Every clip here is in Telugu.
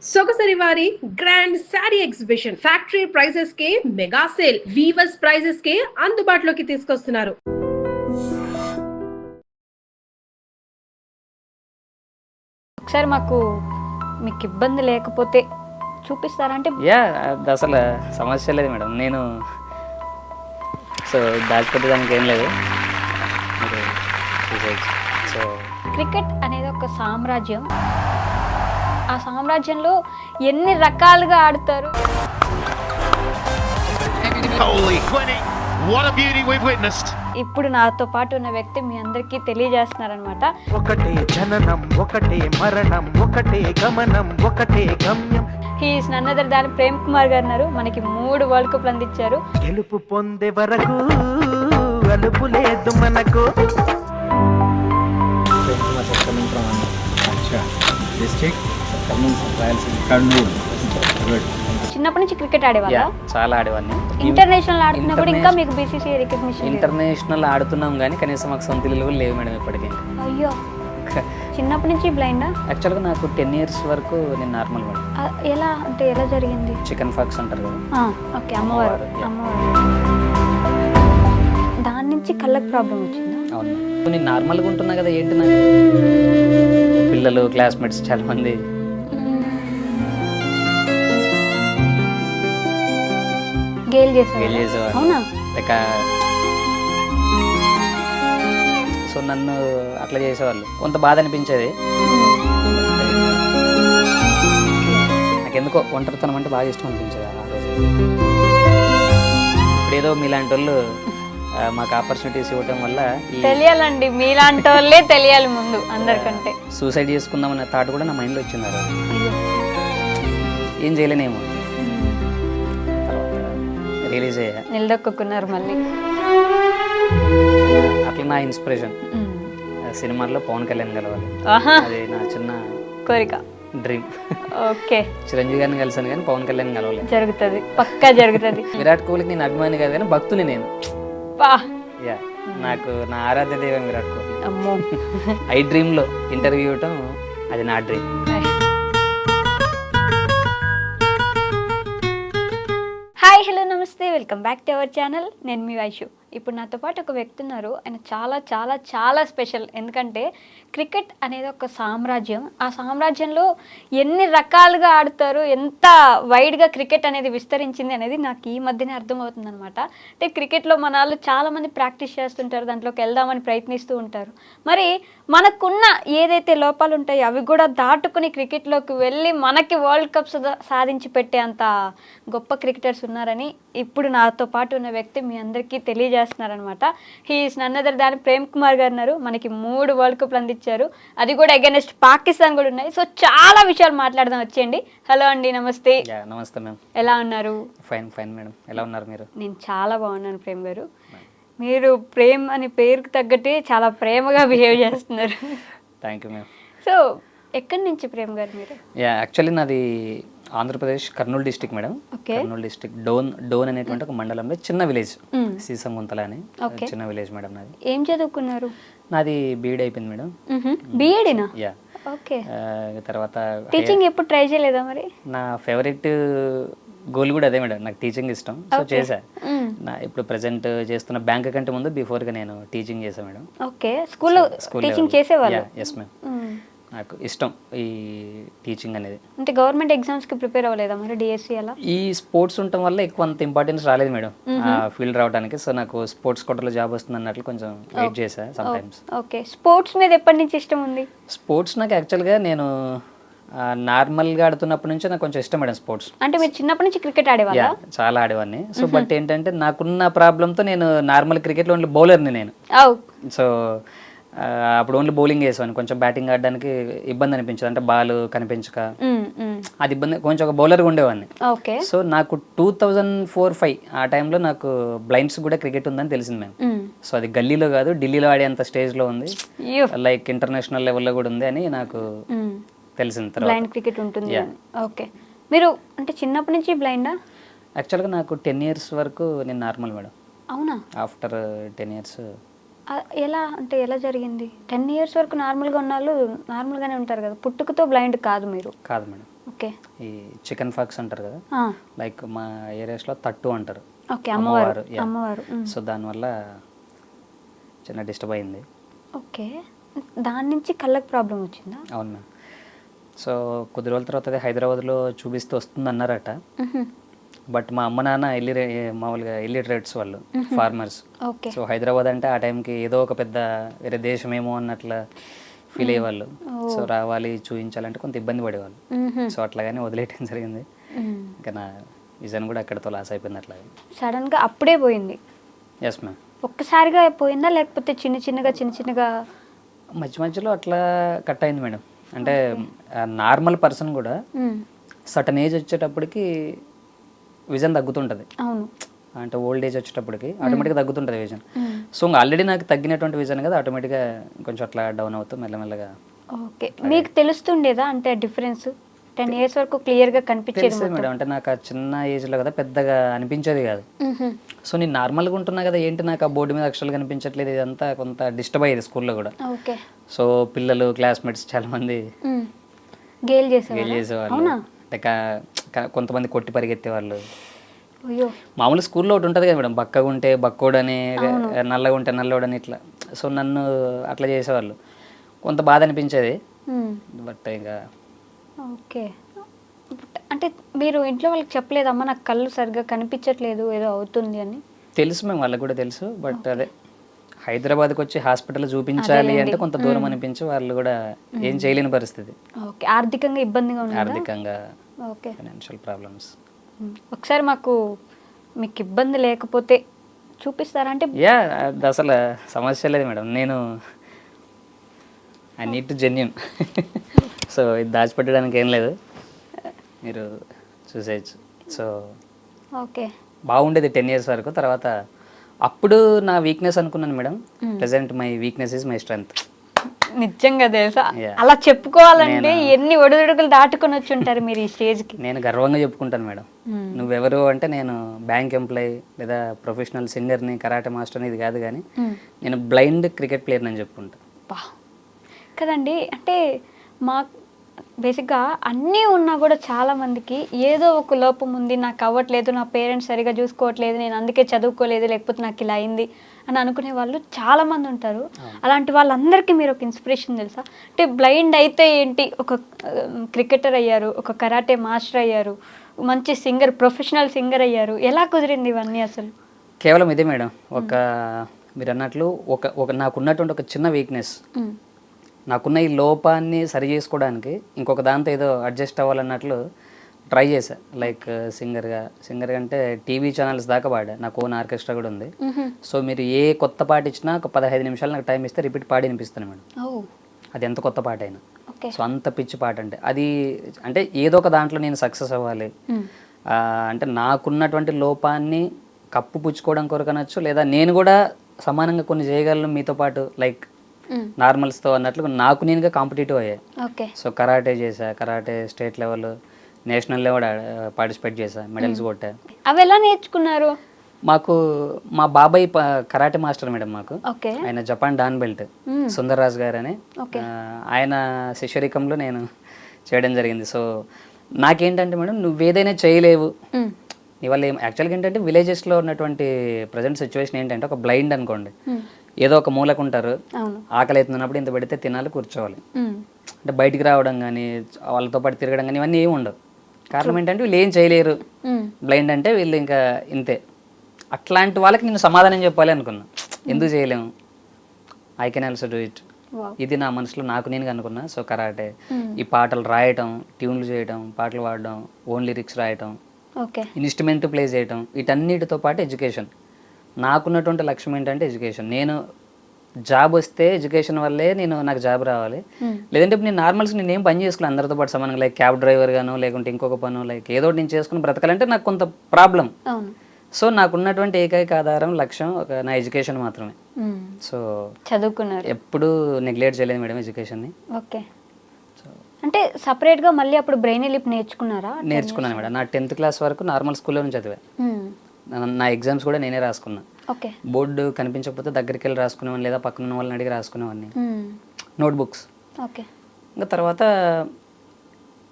సొగసరి వారి grand sari exhibition factory prices కే మెగా సేల్ వీవర్స్ ప్రైజెస్ కే అందుబాటులోకి తీసుకొస్తున్నారు. ఒకసారి మీకు ఇబ్బంది లేకపోతే చూపిస్తారంటే అది అసలు సమస్య లేదు మేడం. నేను సో దాచిపెట్టడానికి ఏం లేదు, మీరు చూసేయచ్చు. సో క్రికెట్ అనేది ఒక సామ్రాజ్యం. ఆ సామ్రాజ్యంలో ఎన్ని రకాలుగా ఆడతారు. ఇప్పుడు నాతో పాటు ఉన్న వ్యక్తి మీ అందరికీ తెలియజేస్తున్నారనమాట. ఒకటే జననం, ఒకటే మరణం, ఒకటే గమనం, ఒకటే గమ్యం. He's none other than Prem Kumar గారు ఉన్నారు. మనకి 3 వరల్డ్ కప్లు అందించారు. గెలుపు పొందే వరకు అలుపు లేదు మనకు. చిన్నప్పటి నుంచి క్రికెట్ ఆడేవాళ్ళ? చాలా ఆడేవాడిని. ఇంటర్నేషనల్ ఆడుతున్నప్పుడు ఇంకా మీకు బీసీసీఐ రికగ్నిషన్? ఇంటర్నేషనల్ ఆడుతున్నాం కానీ కనీసం మాకు సొంత ఇల్లు కూడా లేవు మేడం ఇప్పటికీ. అయ్యో, చిన్నప్పటి నుంచి బ్లైండా? యాక్చువల్గా నాకు 10 years వరకు నేను నార్మల్ మేడం. ఎలా అంటే ఎలా జరిగింది? చికెన్ ఫాక్స్ అంటారు కదా. ఓకే, అమ్మవారు. దాని నుంచి కళ్ళకి ప్రాబ్లం వచ్చిందా? అవును, నేను నార్మల్గా ఉంటున్నా కదా, ఏంటి నాకు పిల్లలు క్లాస్మేట్స్ చాలా మంది గేల్ చేసేవారు. అవునా? లైక్ సో నన్ను అట్లా చేసేవాళ్ళు, కొంత బాధ అనిపించేది. నాకు ఎందుకో ఒంటరితనం అంటే బాగా ఇష్టం అనిపించేది ఆ రోజు. ఇప్పుడు ఏదో మీలాంటి వాళ్ళు మాకు ఆపర్చునిటీస్ ఇవ్వటం వల్ల తెలియాలండి, మీలాంటి వాళ్ళే తెలియాలి ముందు అందరికంటే. సూసైడ్ చేసుకుందామనే థాట్ కూడా నా మైండ్లో వచ్చింది ఆ రోజు. ఏం చేయలేనేమో, రిలీజ్ అయ్యా, నిలదొక్కున్నారు మళ్ళీ. అట్లా నా ఇన్స్పిరేషన్ సినిమాల్లో పవన్ కళ్యాణ్ కలవాలి, అది నా చిన్న కోరిక, డ్రీమ్. ఓకే, చిరంజీవి గారిని కలిసాను కానీ పవన్ కళ్యాణ్ కలవాలి. జరుగుతుంది, పక్కా జరుగుతుంది. విరాట్ కోహ్లీకి నేను అభిమాని కాదు కానీ భక్తుని నేను. యా, నాకు నా ఆరాధ్య దైవం విరాట్ కోహ్లీ. అమ్మో, ఐ డ్రీమ్లో ఇంటర్వ్యూ ఇవ్వటం అది నా డ్రీమ్. హాయ్, హలో, నమస్తే, welcome back to our channel. నేను మీ వైషు. ఇప్పుడు నాతో పాటు ఒక వ్యక్తి ఉన్నారు. ఆయన చాలా చాలా చాలా స్పెషల్. ఎందుకంటే క్రికెట్ అనేది ఒక సామ్రాజ్యం. ఆ సామ్రాజ్యంలో ఎన్ని రకాలుగా ఆడతారు, ఎంత వైడ్గా క్రికెట్ అనేది విస్తరించింది అనేది నాకు ఈ మధ్యనే అర్థమవుతుంది అనమాట. అంటే క్రికెట్లో మన వాళ్ళు చాలామంది ప్రాక్టీస్ చేస్తుంటారు, దాంట్లోకి వెళ్దామని ప్రయత్నిస్తూ ఉంటారు. మరి మనకున్న ఏదైతే లోపాలు ఉంటాయో అవి కూడా దాటుకుని క్రికెట్లోకి వెళ్ళి మనకి వరల్డ్ కప్స్ సాధించి పెట్టే అంత గొప్ప క్రికెటర్స్ ఉన్నారని ఇప్పుడు నాతో పాటు ఉన్న వ్యక్తి మీ అందరికీ తెలియజేస్తున్నారనమాట. He's none other than Prem Kumar గారు ఉన్నారు. మనకి 3 వరల్డ్ కప్లు అందించారు, అది కూడా అగైనెస్ట్ పాకిస్తాన్ కూడా ఉన్నాయి. సో చాలా విషయాలు మాట్లాడదాం, వచ్చేయండి. హలో అండి, నమస్తే. నమస్తే మ్యామ్, ఎలా ఉన్నారు? ఫైన్ ఫైన్ మేడం, ఎలా ఉన్నారు మీరు? నేను చాలా బాగున్నాను ప్రేమ్ గారు. మీరు ప్రేమ్ అని పేరుకు తగ్గట్టే చాలా ప్రేమగా బిహేవ్ చేస్తున్నారు. Thank you ma'am. సో ఎక్కడి నుంచి ప్రేమ్ గారు మీరు? యాక్చువల్లీ నాది Andhra Pradesh Kurnool district madam. Kurnool district Dhone అనేటువంటి ఒక మండలంలో చిన్న విలేజ్, సీసంగుంతల అని చిన్న విలేజ్ మేడం. నాది. ఏం చదువుకున్నారు? నాది బీఈడి అయిపోయింది మేడం. బీఈడినా? యా. ఓకే. తర్వాత టీచింగ్ ఎప్పుడు ట్రై చేయలేదా మరి? నా ఫేవరెట్ గోల్ కూడా అదే మేడం, నాకు టీచింగ్ ఇష్టం. సో చేశా. నా ఇప్పుడు ప్రెసెంట్ చేస్తున్న బ్యాంక్ కంటే ముందు బిఫోర్గా నేను టీచింగ్ చేశాను మేడం. ఓకే, స్కూల్లో టీచింగ్ చేసేవాళ్ళు? ఎస్ మ్యామ్, నాకు ఇష్టం ఈ టీచింగ్ అనేది. అంటే గవర్నమెంట్ ఎగ్జామ్స్కి ప్రిపేర్ అవ్వలేదా మరి, డిఎస్సి అలా? ఈ స్పోర్ట్స్ ఉండటం వల్ల ఎక్కువ అంత ఇంపార్టెన్స్ రాలేదు మేడం ఆ ఫీల్డ్ రావడానికి. సో నాకు స్పోర్ట్స్ కోటాలో జాబ్ వస్తుంది అన్నట్లు కొంచెం వెయిట్ చేశా సమ్ టైమ్స్. ఓకే, స్పోర్ట్స్ మీద ఎప్పటి నుంచి ఇష్టం ఉంది? స్పోర్ట్స్ నాకు యాక్చువల్గా నేను నార్మల్గా ఆడుతున్నప్పటి నుంచి నాకు కొంచెం ఇష్టం మేడం స్పోర్ట్స్. అంటే మీరు చిన్నప్పటి నుంచి క్రికెట్ ఆడేవాళ్ళా? చాలా ఆడేవాడిని. సో బట్ ఏంటంటే నాకున్న ప్రాబ్లంతో నేను నార్మల్ క్రికెట్లో ఓన్లీ బౌలర్ని నేను. సో అప్పుడు ఓన్లీ బౌలింగ్ వేసాను, కొంచెం బ్యాటింగ్ ఆడడానికి ఇబ్బంది అనిపించదు, అంటే బాల్ కనిపించక అది ఇబ్బంది, కొంచెం ఒక బౌలర్గా ఉండేవాడిని. ఓకే. సో నాకు 2004-05 ఆ టైంలో నాకు బ్లైండ్స్ కూడా క్రికెట్ ఉందని తెలిసింది మేము. సో అది గల్లీలో కాదు, ఢిల్లీలో ఆడేంత స్టేజ్లో ఉంది, లైక్ ఇంటర్నేషనల్ లెవెల్లో కూడా ఉంది అని నాకు తెలిసిన తర్వాత బ్లైండ్ క్రికెట్ ఉంటుంది. ఓకే, మీరు అంటే చిన్నప్పటి నుంచి బ్లైండా? యాక్చువల్గా నాకు 10 years వరకు నేను నార్మల్ మేడం. అవునా? ఆఫ్టర్ 10 years ఎలా అంటే ఎలా జరిగింది? 10 years వరకు నార్మల్గా ఉన్న వాళ్ళు నార్మల్గానే ఉంటారు కదా, పుట్టుకతో బ్లైండ్ కాదు మీరు? కాదు మేడం. ఓకే. ఈ చికెన్ ఫాక్స్ అంటారు కదా, ఆ, లైక్ మా ఏరియాస్లో తట్టు అంటారు, ఓకే. అమ్మవారు. yeah. అమ్మవారు. సో దానివల్ల చిన్న డిస్టర్బ్ అయింది. ఓకే. దాని నుంచి కళ్ళకి ప్రాబ్లం వచ్చిందా? అవును మ్యామ్. సో కొద్ది రోజుల తర్వాత అదే హైదరాబాద్లో చూపిస్తూ వస్తుంది అన్నారట. మ్హూ. బట్ మా అమ్మ నాన్న మామూలుగా ఇల్లిటరేట్స్ వాళ్ళు, ఫార్మర్స్. ఓకే. సో హైదరాబాద్ అంటే ఆ టైంకి ఏదో ఒక పెద్ద వేరే దేశమేమో అన్నట్ల ఫీల్ అయ్యేవాళ్ళు. సో రావాలి చూపించాలంటే కొంత ఇబ్బంది పడేవాళ్ళు. మ్హూ. సో అట్లాగానే వదిలేయటం జరిగింది. మ్. ఇంకా నా విజన్ కూడా అక్కడితో లాస్ అయిపోయింది అట్లాగే. సడన్గా అప్పుడే పోయింది? Yes ma'am. ఒక్కసారిగా పోయిందా లేకపోతే చిన్న చిన్నగా? మధ్య మధ్యలో అట్లా కట్ అయింది మేడం. అంటే నార్మల్ పర్సన్ కూడా మ్. సటన్ ఏజ్ వచ్చేటప్పటికి విజన్ తగ్గుతుంటుంది. అవును. అంటే ఓల్డ్ ఏజ్ వచ్చేటప్పటికి ఆటోమేటిక్గా తగ్గుతుంటుంది విజన్. మ్. సో ఇంకా ఆల్రెడీ నాకు తగ్గినటువంటి విజన్ కదా, ఆటోమేటిక్గా కొంచెం అట్లా డౌన్ అవుతూ మెల్లమెల్లగా. ఓకే. మీకు తెలుస్తుండేదా అంటే డిఫరెన్స్? 10 years వరకు క్లియర్గా కనిపించేది తెలిసేది మేడం. అంటే నాకు ఆ చిన్న ఏజ్లో కదా పెద్దగా అనిపించేది కాదు. మ్హూ. సో నేను నార్మల్గా ఉంటున్నా కదా, ఏంటి నాకు ఆ బోర్డు మీద అక్షరాలు కనిపించట్లేదు, ఇదంతా కొంత డిస్టర్బ్ అయ్యేది స్కూల్లో కూడా. ఓకే. సో పిల్లలు క్లాస్మేట్స్ చాలామంది మ్. గేల్ గేలి చేసేవాళ్ళు. అవునా? అంటే కొంతమంది కొట్టి పరిగెత్తేవాళ్ళు. అయ్యో. మామూలు స్కూల్లో ఒకటి ఉంటుంది కదా మేడం, బక్కగా ఉంటే బక్కోడని, నల్లగా ఉంటే నల్లోడని, ఇట్లా. సో నన్ను అట్లా చేసేవాళ్ళు. కొంత బాధ అనిపించేది. మ్. బట్ ఇంకా ఓకే. అంటే మీరు ఇంట్లో వాళ్ళకి చెప్పలేదమ్మా నాకు కళ్ళు సరిగ్గా కనిపించట్లేదు ఏదో అవుతుంది అని? తెలుసు మేము, వాళ్ళకి కూడా తెలుసు. బట్ అదే హైదరాబాద్కి వచ్చి హాస్పిటల్ చూపించాలి అంటే కొంత దూరం అనిపించి వాళ్ళు కూడా ఏం చేయలేని పరిస్థితి. ఓకే. ఆర్థికంగా ఇబ్బందిగా ఉంది? ఆర్థికంగా, ఓకే. Financial problems. ఒకసారి మీకు ఇబ్బంది లేకపోతే చూపిస్తారా? అంటే యా, అది అసలు సమస్య లేదు మేడం. నేను I need to genuine. So ఇది దాచిపెట్టడానికి ఏం లేదు, మీరు చూసేయచ్చు. So okay. బాగుండేది 10 years వరకు. తర్వాత అప్పుడు నా వీక్నెస్ అనుకున్నాను madam. Present my weakness is my strength. నిజంగా తెలుసా? Yeah. అలా చెప్పుకోవాలంటే ఎన్ని ఒడిదుడుకులు దాటుకొని వచ్చి ఉంటారు మీరు ఈ స్టేజ్కి. నేను గర్వంగా చెప్పుకుంటాను మేడం. నువ్వెవరు అంటే నేను బ్యాంక్ ఎంప్లాయీ లేదా ప్రొఫెషనల్ సింగర్ని, కరాటే మాస్టర్ని, ఇది కాదు, కానీ నేను బ్లైండ్ క్రికెట్ ప్లేయర్ని అని చెప్పుకుంటాను. కదండి. అంటే మా బేసిక్గా అన్నీ ఉన్నా కూడా చాలామందికి ఏదో ఒక లోపం ఉంది, నాకు అవ్వట్లేదు, నా పేరెంట్స్ సరిగా చూసుకోవట్లేదు, నేను అందుకే చదువుకోలేదు, లేకపోతే నాకు ఇలా అయింది అని అనుకునే వాళ్ళు చాలామంది ఉంటారు. అలాంటి వాళ్ళందరికీ మీరు ఒక ఇన్స్పిరేషన్ తెలుసా? అంటే బ్లైండ్ అయితే ఏంటి, ఒక క్రికెటర్ అయ్యారు, ఒక కరాటే మాస్టర్ అయ్యారు, మంచి సింగర్, ప్రొఫెషనల్ సింగర్ అయ్యారు. ఎలా కుదిరింది ఇవన్నీ అసలు? కేవలం ఇదే మేడం. మీరు అన్నట్లు నాకున్నటువంటి ఒక చిన్న వీక్నెస్, నాకున్న ఈ లోపాన్ని సరి చేసుకోవడానికి ఇంకొక దాంతో ఏదో అడ్జస్ట్ అవ్వాలన్నట్లు ట్రై చేశా. లైక్ సింగర్గా అంటే టీవీ ఛానల్స్ దాకా పాడా. నాకు ఓన్ ఆర్కెస్ట్రా కూడా ఉంది. సో మీరు ఏ కొత్త పాట ఇచ్చినా ఒక 15 నిమిషాలు నాకు టైం ఇస్తే రిపీట్ పాడి వినిపిస్తాను మేడం, అది ఎంత కొత్త పాట అయినా. సో అంత పిచ్చి పాట అంటే ఏదో ఒక దాంట్లో నేను సక్సెస్ అవ్వాలి. అంటే నాకున్నటువంటి లోపాన్ని కప్పు పుచ్చుకోవడం కొరకు అనొచ్చు, లేదా నేను కూడా సమానంగా కొన్ని చేయగలను మీతో పాటు, లైక్ నార్మల్స్తో అన్నట్లు నాకు నేనుగా కాంపిటేటివ్ అయ్యాయి. సో కరాటే చేశా, karate state level, national level participate చేశా, మెడల్స్ కొట్టా. అవి ఎలా నేర్చుకున్నారు? మాకు మా బాబాయ్ కరాటే మాస్టర్ మేడం. మాకు ఓకే. ఆయన జపాన్ డాన్ బెల్ట్, సుందర్రాజ్ గారు అని, ఆయన శిష్యరికంలో నేను చేయడం జరిగింది. సో నాకేంటంటే మేడం, నువ్వేదైనా చేయలేవు, ఇవాళ యాక్చువల్గా ఏంటంటే విలేజెస్లో ఉన్నటువంటి ప్రజెంట్ సిచ్యువేషన్ ఏంటంటే, ఒక బ్లైండ్ అనుకోండి, ఏదో ఒక మూలకు ఉంటారు, ఆకలి అవుతున్నప్పుడు ఇంత పెడితే తినాలి, కూర్చోవాలి. అంటే బయటికి రావడం కానీ వాళ్ళతో పాటు తిరగడం కానీ ఇవన్నీ ఏమి ఉండవు. కారణం ఏంటంటే వీళ్ళు ఏం చేయలేరు, బ్లైండ్ అంటే వీళ్ళు ఇంకా ఇంతే. అట్లాంటి వాళ్ళకి నేను సమాధానం చెప్పాలి అనుకున్నా, ఎందుకు చేయలేము, I can also do it. ఇది నా మనసులో నాకు నేను అనుకున్నా. సో కరాటే, ఈ పాటలు రాయటం, ట్యూన్లు చేయటం, పాటలు పాడడం, ఓన్ లిరిక్స్ రాయటం, ఇన్స్ట్రుమెంట్ ప్లే చేయటం, వీటన్నిటితో పాటు ఎడ్యుకేషన్. నాకున్నటువంటి లక్ష్యం ఏంటంటే ఎడ్యుకేషన్. నేను జాబ్ వస్తే ఎడ్యుకేషన్ వల్లే నాకు జాబ్ రావాలి. లేదంటే నేను నార్మల్స్ నేను ఏం పని చేసుకోవాలి అందరితో పాటు సమానంగా, లైక్ క్యాబ్ డ్రైవర్ గాను, లేకుంటే ఇంకొక పను, లైక్ ఏదో నేను చేసుకుని బ్రతకాలంటే నాకు కొంత ప్రాబ్లం. సో నాకున్నటువంటి ఏకైక ఆధారం, లక్ష్యం నా ఎడ్యుకేషన్ మాత్రమే. సో చదువుకున్నారు, ఎప్పుడు నెగ్లెక్ట్ చేయలేదు మేడం ఎడ్యుకేషన్ని. ఓకే. అంటే సపరేట్గా మళ్ళీ అప్పుడు బ్రెయిన్ లిప్ నేర్చుకున్నారా? నేర్చుకున్నాను మేడం. నా 10th క్లాస్ వరకు నార్మల్ స్కూల్లో నుంచి చదివా. నా ఎగ్జామ్స్ కూడా నేనే రాసుకున్నా. బోర్డు కనిపించకపోతే దగ్గరికి వెళ్ళి రాసుకునేవాడిని, లేదా పక్కన ఉన్న వాళ్ళని అడిగి రాసుకునేవాడిని, నోట్బుక్స్. ఇంకా తర్వాత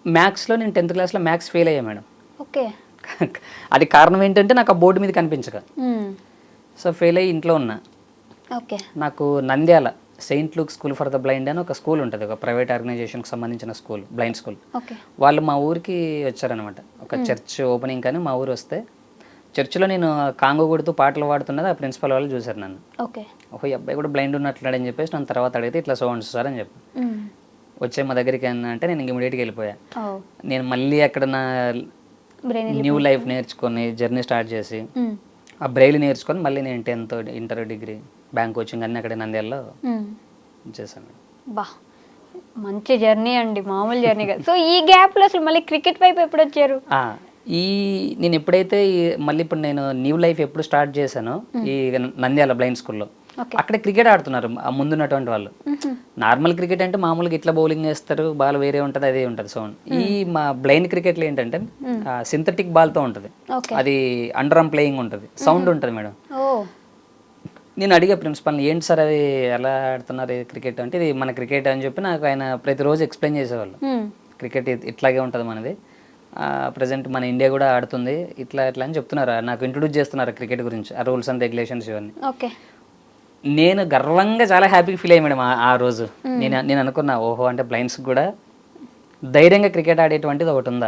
మ్యాథ్స్లో నేను 10th క్లాస్లో మ్యాథ్స్ ఫెయిల్ అయ్యా మేడం. ఓకే. అది కారణం ఏంటంటే నాకు ఆ బోర్డు మీద కనిపించక. సో ఫెయిల్ అయ్యి ఇంట్లో ఉన్నా. ఓకే. నాకు Nandyal Saint Luke school for the blind అని ఒక స్కూల్ ఉంటుంది, ఒక ప్రైవేట్ ఆర్గనైజేషన్కి సంబంధించిన స్కూల్, బ్లైండ్ స్కూల్. ఓకే. వాళ్ళు మా ఊరికి వచ్చారనమాట, ఒక చర్చ్ ఓపెనింగ్ కానీ మా ఊరు వస్తే చర్చిలో నేను కాంగో కొడుతూ పాటలు పాడుతున్నది ఆ ప్రిన్సిపల్ వాళ్ళు చూశారు నన్ను. ఓకే. ఓహో ఈ అబ్బాయి కూడా బ్లైండ్ ఉన్నట్లున్నాడని చెప్పేసి నన్ను తర్వాత అడిగితే ఇట్లా సో అండ్ సార్ అని చెప్పి వచ్చే మా దగ్గరికి అంటే నేను ఇమీడియట్గా వెళ్ళిపోయా. నేను మళ్ళీ అక్కడ నా న్యూ లైఫ్ నేర్చుకొని జర్నీ స్టార్ట్ చేసి ఆ బ్రెయిల్ నేర్చుకొని మళ్ళీ నేను 10th inter degree bank coaching అన్నీ అక్కడ నంద్యాలలో చేశాను. బా మంచి జర్నీ అండి, మామూలు జర్నీ కాదు. సో ఈ గ్యాప్లో అసలు మళ్ళీ క్రికెట్ వైపు ఎప్పుడు వచ్చారు? నేను ఎప్పుడైతే మళ్ళీ ఇప్పుడు నేను న్యూ లైఫ్ ఎప్పుడు స్టార్ట్ చేశానో ఈ నంద్యాల బ్లైండ్ స్కూల్లో, అక్కడ క్రికెట్ ఆడుతున్నారు ఆ ముందున్నటువంటి వాళ్ళు. నార్మల్ క్రికెట్ అంటే మామూలుగా ఇట్లా బౌలింగ్ చేస్తారు, బాల్ వేరే ఉంటుంది, అదే ఉంటుంది సౌండ్. ఈ మా బ్లైండ్ క్రికెట్లో ఏంటంటే సింథటిక్ బాల్తో ఉంటుంది, అది అండర్ ఆర్మ్ ప్లేయింగ్ ఉంటుంది, సౌండ్ ఉంటుంది మేడం. నేను అడిగా ప్రిన్సిపల్ని, ఏంటి సార్ అది ఎలా ఆడుతున్నారు క్రికెట్ అంటే, ఇది మన క్రికెట్ అని చెప్పి నాకు ఆయన ప్రతిరోజు ఎక్స్ప్లెయిన్ చేసేవాళ్ళు. క్రికెట్ ఇట్లాగే ఉంటుంది మనది, ప్రజెంట్ మన ఇండియా కూడా ఆడుతుంది ఇట్లా ఇట్లా అని చెప్తున్నారు, నాకు ఇంట్రొడ్యూస్ చేస్తున్నారు క్రికెట్ గురించి, ఆ రూల్స్ అండ్ రెగ్యులేషన్స్ ఇవన్నీ. ఓకే. నేను గర్వంగా చాలా హ్యాపీగా ఫీల్ అయ్యి మేడం ఆ రోజు. నేను అనుకున్నా, ఓహో అంటే బ్లైండ్స్కి కూడా ధైర్యంగా క్రికెట్ ఆడేటువంటిది ఒకటి ఉందా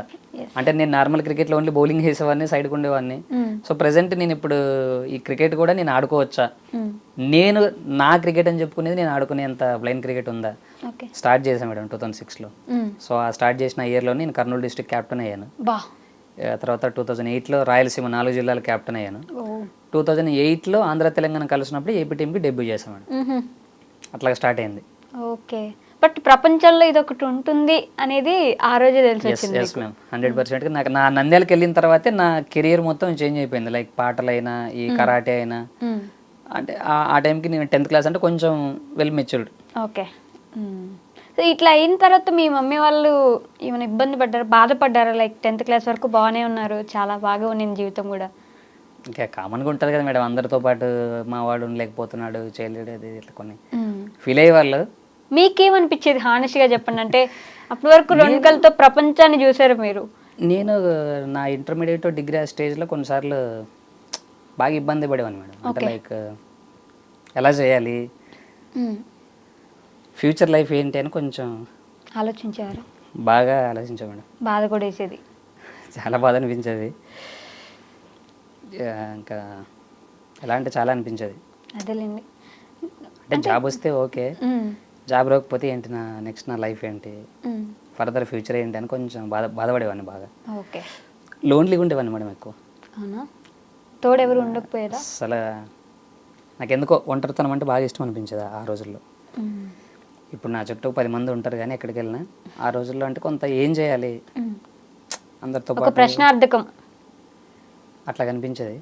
అంటే. నేను నార్మల్ క్రికెట్లో ఓన్లీ బౌలింగ్ చేసేవాడిని, సైడ్కి ఉండేవాడిని. సో ప్రజెంట్ నేను ఇప్పుడు ఈ క్రికెట్ కూడా నేను ఆడుకోవచ్చా, నేను నా క్రికెట్ అని చెప్పుకునేది నేను ఆడుకునేంత బ్లైండ్ క్రికెట్ ఉందా. స్టార్ట్ చేశాను మేడం 2006లో. సో ఆ స్టార్ట్ చేసిన ఇయర్లో నేను కర్నూలు డిస్ట్రిక్ట్ క్యాప్టెన్ అయ్యాను. తర్వాత 2008లో రాయలసీమ 4 జిల్లాల క్యాప్టెన్ అయ్యాను. 2008లో ఆంధ్ర తెలంగాణ కలిసినప్పుడు ఏపీ టీంకి డెబ్యూ చేశాను. అట్లా స్టార్ట్ అయింది. ఓకే. బట్ ప్రపంచంలో ఇది ఒకటి ఉంటుంది అనేది ఆ రోజే తెలిసి వచ్చింది. Yes ma'am, 100%. నాకు నా నంద్యాలకు వెళ్ళిన తర్వాతే నా కెరియర్ మొత్తం చేంజ్ అయిపోయింది. లైక్ పాటలైనా, ఈ కరాటే అయినా. అంటే ఆ టైంకి నేను 10th క్లాస్ అంటే కొంచెం వెల్ మెచ్యూర్డ్. ఓకే. సో ఇట్లా అయిన తర్వాత మీ మమ్మీ వాళ్ళు ఏమైనా ఇబ్బంది పడ్డారు, బాధపడ్డారా? లైక్ 10th క్లాస్ వరకు బాగానే ఉన్నారు, చాలా బాగా ఉన్నింది జీవితం కూడా. ఇంకా కామన్గా ఉంటుంది కదా మేడం, అందరితో పాటు మా వాడు ఉండలేకపోతున్నాడు, చేయలేడు, అది ఇట్లా కొన్ని ఫీల్ అయ్యే వాళ్ళు. మీకేమనిపించేది హానెస్ట్గా చెప్పండి? అంటే అప్పటి వరకు 2 కళ్ళతో ప్రపంచాన్ని చూసారు మీరు. నేను నా ఇంటర్మీడియట్ డిగ్రీ ఆ స్టేజ్లో కొన్నిసార్లు బాగా ఇబ్బంది పడేవాడిని మేడం. అంటే లైక్ ఎలా చేయాలి, ఫ్యూచర్ లైఫ్ ఏంటి అని కొంచెం ఆలోచించారు. బాగా ఆలోచించాం మేడం. బాధ కూడా వేసేది, చాలా బాధ అనిపించేది. ఇంకా ఎలా అంటే చాలా అనిపించేది. అదేలేండి. అంటే జాబ్ వస్తే ఓకే, జాబ్ రాకపోతే ఏంటి నా నెక్స్ట్ నా లైఫ్ ఏంటి, ఫర్దర్ ఫ్యూచర్ ఏంటి అని కొంచెం బాధపడేవాడిని బాగా. ఓకే. లోన్లీగా ఉండేవాడిని మేడం ఎక్కువ. అవునా? తోడు ఎవరు ఉండకపోయేదా? అసలు నాకు ఎందుకో ఒంటరితనం అంటే బాగా ఇష్టం అనిపించేది ఆ రోజుల్లో. ఇప్పుడు నా చుట్టూ 10 మంది ఉంటారు కానీ ఎక్కడికి వెళ్ళినా, ఆ రోజుల్లో అంటే కొంత ఏం చేయాలి అందరితో పాటు ప్రశ్నార్థకం అట్లా కనిపించేది.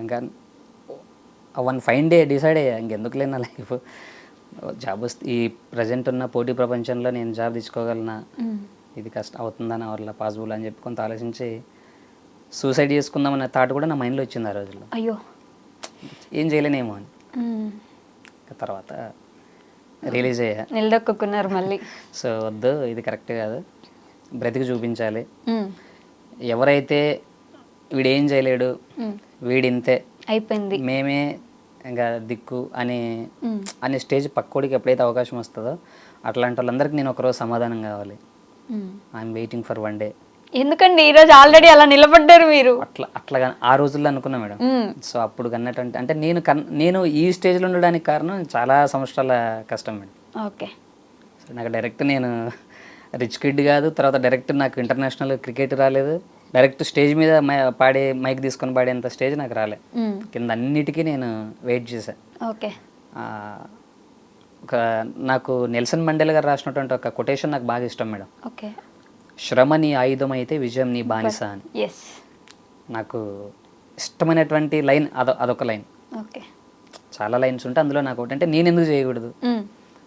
ఇంకా 1 ఫైన్ డే డిసైడ్ అయ్యా, ఇంకెందుకు లేని నా లైఫ్, జాబ్ వస్తే ఈ ప్రజెంట్ ఉన్న పోటీ ప్రపంచంలో నేను జాబ్ తెచ్చుకోగలనా, ఇది కష్టం అవుతుందని వాళ్ళ పాసిబుల్ అని చెప్పి కొంత ఆలోచించి సూసైడ్ చేసుకుందామనే థాట్ కూడా నా మైండ్లో వచ్చింది ఆ రోజుల్లో. అయ్యో, ఏం చేయలేనేమో అని. తర్వాత రిలీజ్ అయ్యా, నిలదొక్కున్నారు మళ్ళీ. సో వద్దు, ఇది కరెక్ట్ కాదు, బ్రతికి చూపించాలి. ఎవరైతే వీడేం చేయలేడు, వీడింతే అయిపోయింది, మేమే ఇంకా దిక్కు అనే స్టేజ్ పక్కోడికి ఎప్పుడైతే అవకాశం వస్తుందో అట్లాంటి వాళ్ళందరికీ నేను ఒకరోజు సమాధానం కావాలి. I'm waiting for 1 day. ఎందుకండి ఈరోజు ఆల్రెడీ అలా నిలబడ్డారు మీరు. అట్లాగా ఆ రోజుల్లో అనుకున్నా మేడం. సో అప్పుడు కన్నట్టు అంటే నేను ఈ స్టేజ్లో ఉండడానికి కారణం చాలా సంవత్సరాల కష్టం మేడం. ఓకే. సో నాకు డైరెక్ట్ నేను రిచ్ కిడ్ కాదు, తర్వాత డైరెక్ట్ నాకు ఇంటర్నేషనల్ క్రికెట్ రాలేదు, డైరెక్ట్ స్టేజ్ మీద మైక్ తీసుకొని పాడేంత స్టేజ్ నాకు రాలే. కింద అన్నిటికీ నేను వెయిట్ చేశాను. ఓకే. నాకు నెల్సన్ మండేలా గారు రాసినటువంటి ఒక కొటేషన్ నాకు బాగా ఇష్టం మేడం. ఓకే. శ్రమ నీ ఆయుధం అయితే విజయం నీ బానిస అని. నాకు ఇష్టమైనటువంటి లైన్ అదొక లైన్. ఓకే. చాలా లైన్స్ ఉంటే అందులో నాకు ఒకటి అంటే నేను ఎందుకు చేయకూడదు.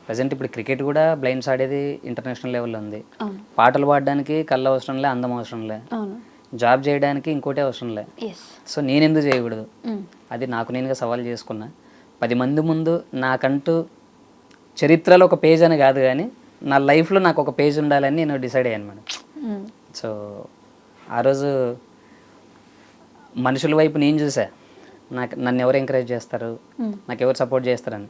ప్రజెంట్ ఇప్పుడు క్రికెట్ కూడా బ్లైండ్స్ ఆడేది ఇంటర్నేషనల్ లెవెల్లో ఉంది. పాటలు పాడడానికి కళ్ళు అవసరం లే, అందం అవసరం లే, జాబ్ చేయడానికి ఇంకోటి అవసరం లే. సో నేను ఎందుకు చేయకూడదు, అది నాకు నేనుగా సవాల్ చేసుకున్నా. 10 మంది ముందు నాకంటూ చరిత్రలో ఒక పేజ్ అని కాదు కానీ నా లైఫ్లో నాకు ఒక పేజ్ ఉండాలని నేను డిసైడ్ అయ్యాను మేడం. సో ఆ రోజు మనుషుల వైపు నేను చూసా, నన్ను ఎవరు ఎంకరేజ్ చేస్తారు, నాకు ఎవరు సపోర్ట్ చేస్తారని.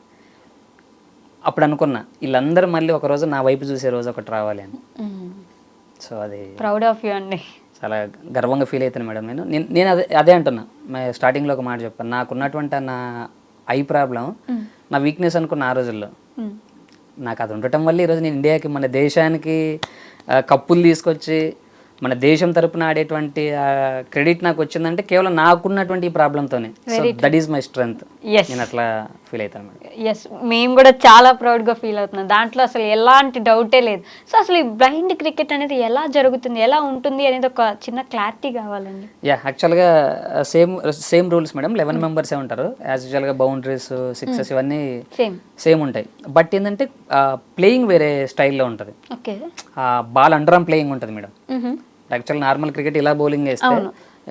అప్పుడు అనుకున్నా వీళ్ళందరూ మళ్ళీ ఒక రోజు నా వైపు చూసే రోజు ఒకటి రావాలి అని. సో అది ప్రౌడ్ ఆఫ్ యూ అండి. చాలా గర్వంగా ఫీల్ అవుతాను మేడం. నేను అదే అంటున్నా, స్టార్టింగ్లో ఒక మాట చెప్పాను, నాకున్నటువంటి నా ఐ ప్రాబ్లం నా వీక్నెస్ అనుకున్న ఆ రోజుల్లో. నాకు అది ఉండటం వల్ల ఈరోజు నేను ఇండియాకి, మన దేశానికి కప్పులు తీసుకొచ్చి మన దేశం తరపున ఆడేటువంటి క్రెడిట్ నాకు వచ్చిందంటే కేవలం నాకున్నటువంటి ఈ ప్రాబ్లంతోనే. So that is my strength. నేను అట్లా ఫీల్ అవుతాను మేడం. ఎస్, మేము కూడా చాలా ప్రౌడ్గా ఫీల్ అవుతున్నాం, దాంట్లో అసలు ఎలాంటి డౌటే లేదు. సో అసలు ఈ బ్లైండ్ క్రికెట్ అనేది ఎలా జరుగుతుంది, ఎలా ఉంటుంది అనేది ఒక చిన్న క్లారిటీ కావాలండి. యాక్చువల్గా సేమ్ రూల్స్ మేడం. 11 మెంబర్సే ఉంటారు యాజ్ యూజువల్గా. బౌండరీస్, సిక్సెస్ ఇవన్నీ సేమ్ ఉంటాయి. బట్ ఏంటంటే ప్లేయింగ్ వేరే స్టైల్లో ఉంటుంది. Okay, ball under arm playing ఉంటుంది మేడం. యాక్చువల్ నార్మల్ క్రికెట్ ఇలా బౌలింగ్ వేస్తే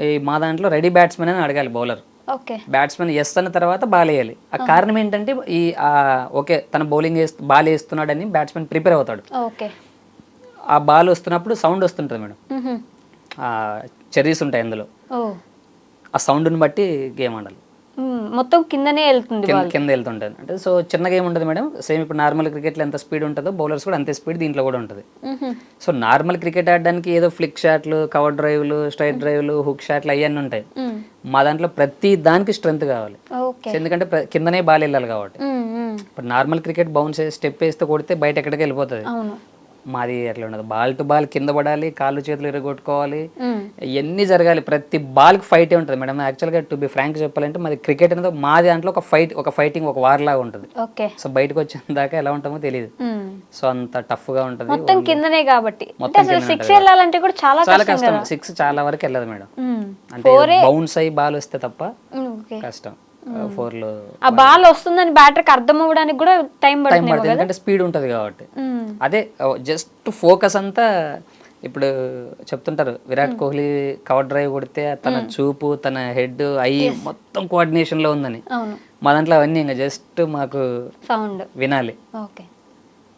ఈ మా దాంట్లో రెడీ బ్యాట్స్మెన్ అని అడగాలి బౌలర్. ఓకే, బ్యాట్స్మెన్ ఎస్ అన్న తర్వాత బాల్ వేయాలి. ఆ కారణం ఏంటంటే ఈ ఓకే తన బౌలింగ్ బాల్ వేస్తున్నాడని బ్యాట్స్మెన్ ప్రిపేర్ అవుతాడు. ఓకే, ఆ బాల్ వస్తున్నప్పుడు సౌండ్ వస్తుంటుంది మేడం. చెర్రీస్ ఉంటాయి అందులో, ఆ సౌండ్ని బట్టి గేమ్ ఆడాలి. మొత్తం కిందనే వెళ్తుంది, కింద వెళ్తుంటుంది. అంటే సో చిన్న గేమ్ ఉంటుంది మేడం. సేమ్ ఇప్పుడు నార్మల్ క్రికెట్లో ఎంత స్పీడ్ ఉంటుందో బౌలర్స్ కూడా అంతే స్పీడ్ దీంట్లో కూడా ఉంటుంది. సో నార్మల్ క్రికెట్ ఆడడానికి ఏదో ఫ్లిక్ షాట్లు, కవర్ డ్రైవ్లు, స్ట్రైట్ డ్రైవ్లు, హుక్ షాట్లు అవన్నీ ఉంటాయి. మా దాంట్లో ప్రతి దానికి స్ట్రెంత్ కావాలి, ఎందుకంటే కిందనే బాల్ వెళ్ళాలి కాబట్టి. ఇప్పుడు నార్మల్ క్రికెట్ బౌన్స్ స్టెప్ వేస్తే కొడితే బయట ఎక్కడికి వెళ్ళిపోతుంది. మాది అట్లా ఉండదు. బాల్ టు బాల్ కింద పడాలి, కాళ్ళు చేతులు ఎరగొట్టుకోవాలి, ఇవన్నీ జరగాలి. ప్రతి బాల్కి ఫైటే ఉంటుంది మేడం. యాక్చువల్గా టు బి ఫ్రాంక్ చెప్పాలంటే మాది క్రికెట్ అనేది మాది దాంట్లో ఒక ఫైటింగ్, ఒక వార్ లాగా ఉంటుంది. సో బయటకు వచ్చిన దాకా ఎలా ఉంటామో తెలియదు. సో అంత టఫ్ గా ఉంటుంది. మొత్తం కిందనే కాబట్టి సిక్స్ వెళ్ళాలంటే కూడా చాలా కష్టం. 6 చాలా వరకు వెళ్ళదు మేడం. అంటే బౌన్స్ అయ్యి బాల్ వస్తే తప్ప కష్టం. 4లో ఆ బాల్ వస్తుందని బ్యాటర్కి అర్థం అవ్వడానికి కూడా టైం పడుతుంది, ఎందుకంటే స్పీడ్ ఉంటుంది కాబట్టి. అదే జస్ట్ ఫోకస్ అంతా ఇప్పుడు చెప్తుంటారు, విరాట్ కోహ్లీ కవర్ డ్రైవ్ కొడితే తన చూపు, తన హెడ్, ఐ మొత్తం కోఆర్డినేషన్ లో ఉందని. మా దాంట్లో అవన్నీ ఇంకా జస్ట్ మాకు సౌండ్ వినాలి.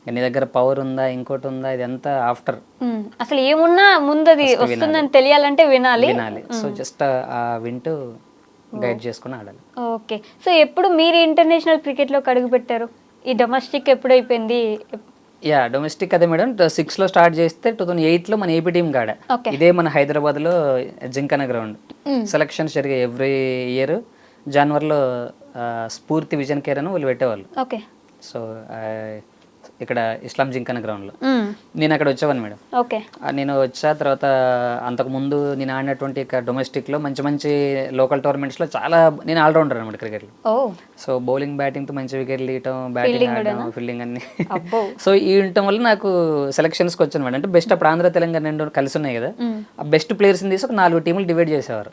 నీ దగ్గర పవర్ ఉందా, ఇంకోటి ఉందా, ఇదంతా ఆఫ్టర్. అసలు ఏమున్నా ముందు అది వస్తుందని తెలియాలంటే వినాలి. సో జస్ట్ ఆ వింటూ గైడ్ చేసుకుని ఆడాలి. ఓకే, సో ఎప్పుడు మీరు ఇంటర్నేషనల్ క్రికెట్ లో అడుగు పెట్టారు? ఈ డొమెస్టిక్ ఎప్పుడు అయిపోయింది? డొమెస్టిక్ అదే మేడం. 6లో స్టార్ట్ చేస్తే 2008లో మన ఏపీ టీం కాడ, ఇదే మన హైదరాబాద్ లో జింకన గ్రౌండ్ సెలక్షన్స్ జరిగాయి. ఎవ్రీ ఇయర్ జనవరిలో స్ఫూర్తి విజన్ కేర్ అని వాళ్ళు పెట్టేవాళ్ళు. ఓకే, సో ఇక్కడ ఇస్లాం జింకన గ్రౌండ్లో నేను అక్కడ వచ్చేవాను మేడం. ఓకే, నేను వచ్చా తర్వాత అంతకుముందు నేను ఆడినటువంటి డొమెస్టిక్లో మంచి మంచి లోకల్ టోర్నమెంట్స్లో చాలా నేను ఆల్రౌండర్ అనమాట క్రికెట్లో. సో బౌలింగ్ బ్యాటింగ్తో మంచి వికెట్లు తీయటం, బ్యాటింగ్ ఆడటం, ఫీల్డింగ్ అన్ని. సో ఈ ఉండటం వల్ల నాకు సెలక్షన్స్కి వచ్చాను మేడం. అంటే బెస్ట్ అప్పుడు ఆంధ్ర తెలంగాణ 2 కలిసి ఉన్నాయి కదా, ఆ బెస్ట్ ప్లేయర్స్ని తీసి ఒక 4 టీములు డివైడ్ చేసేవారు,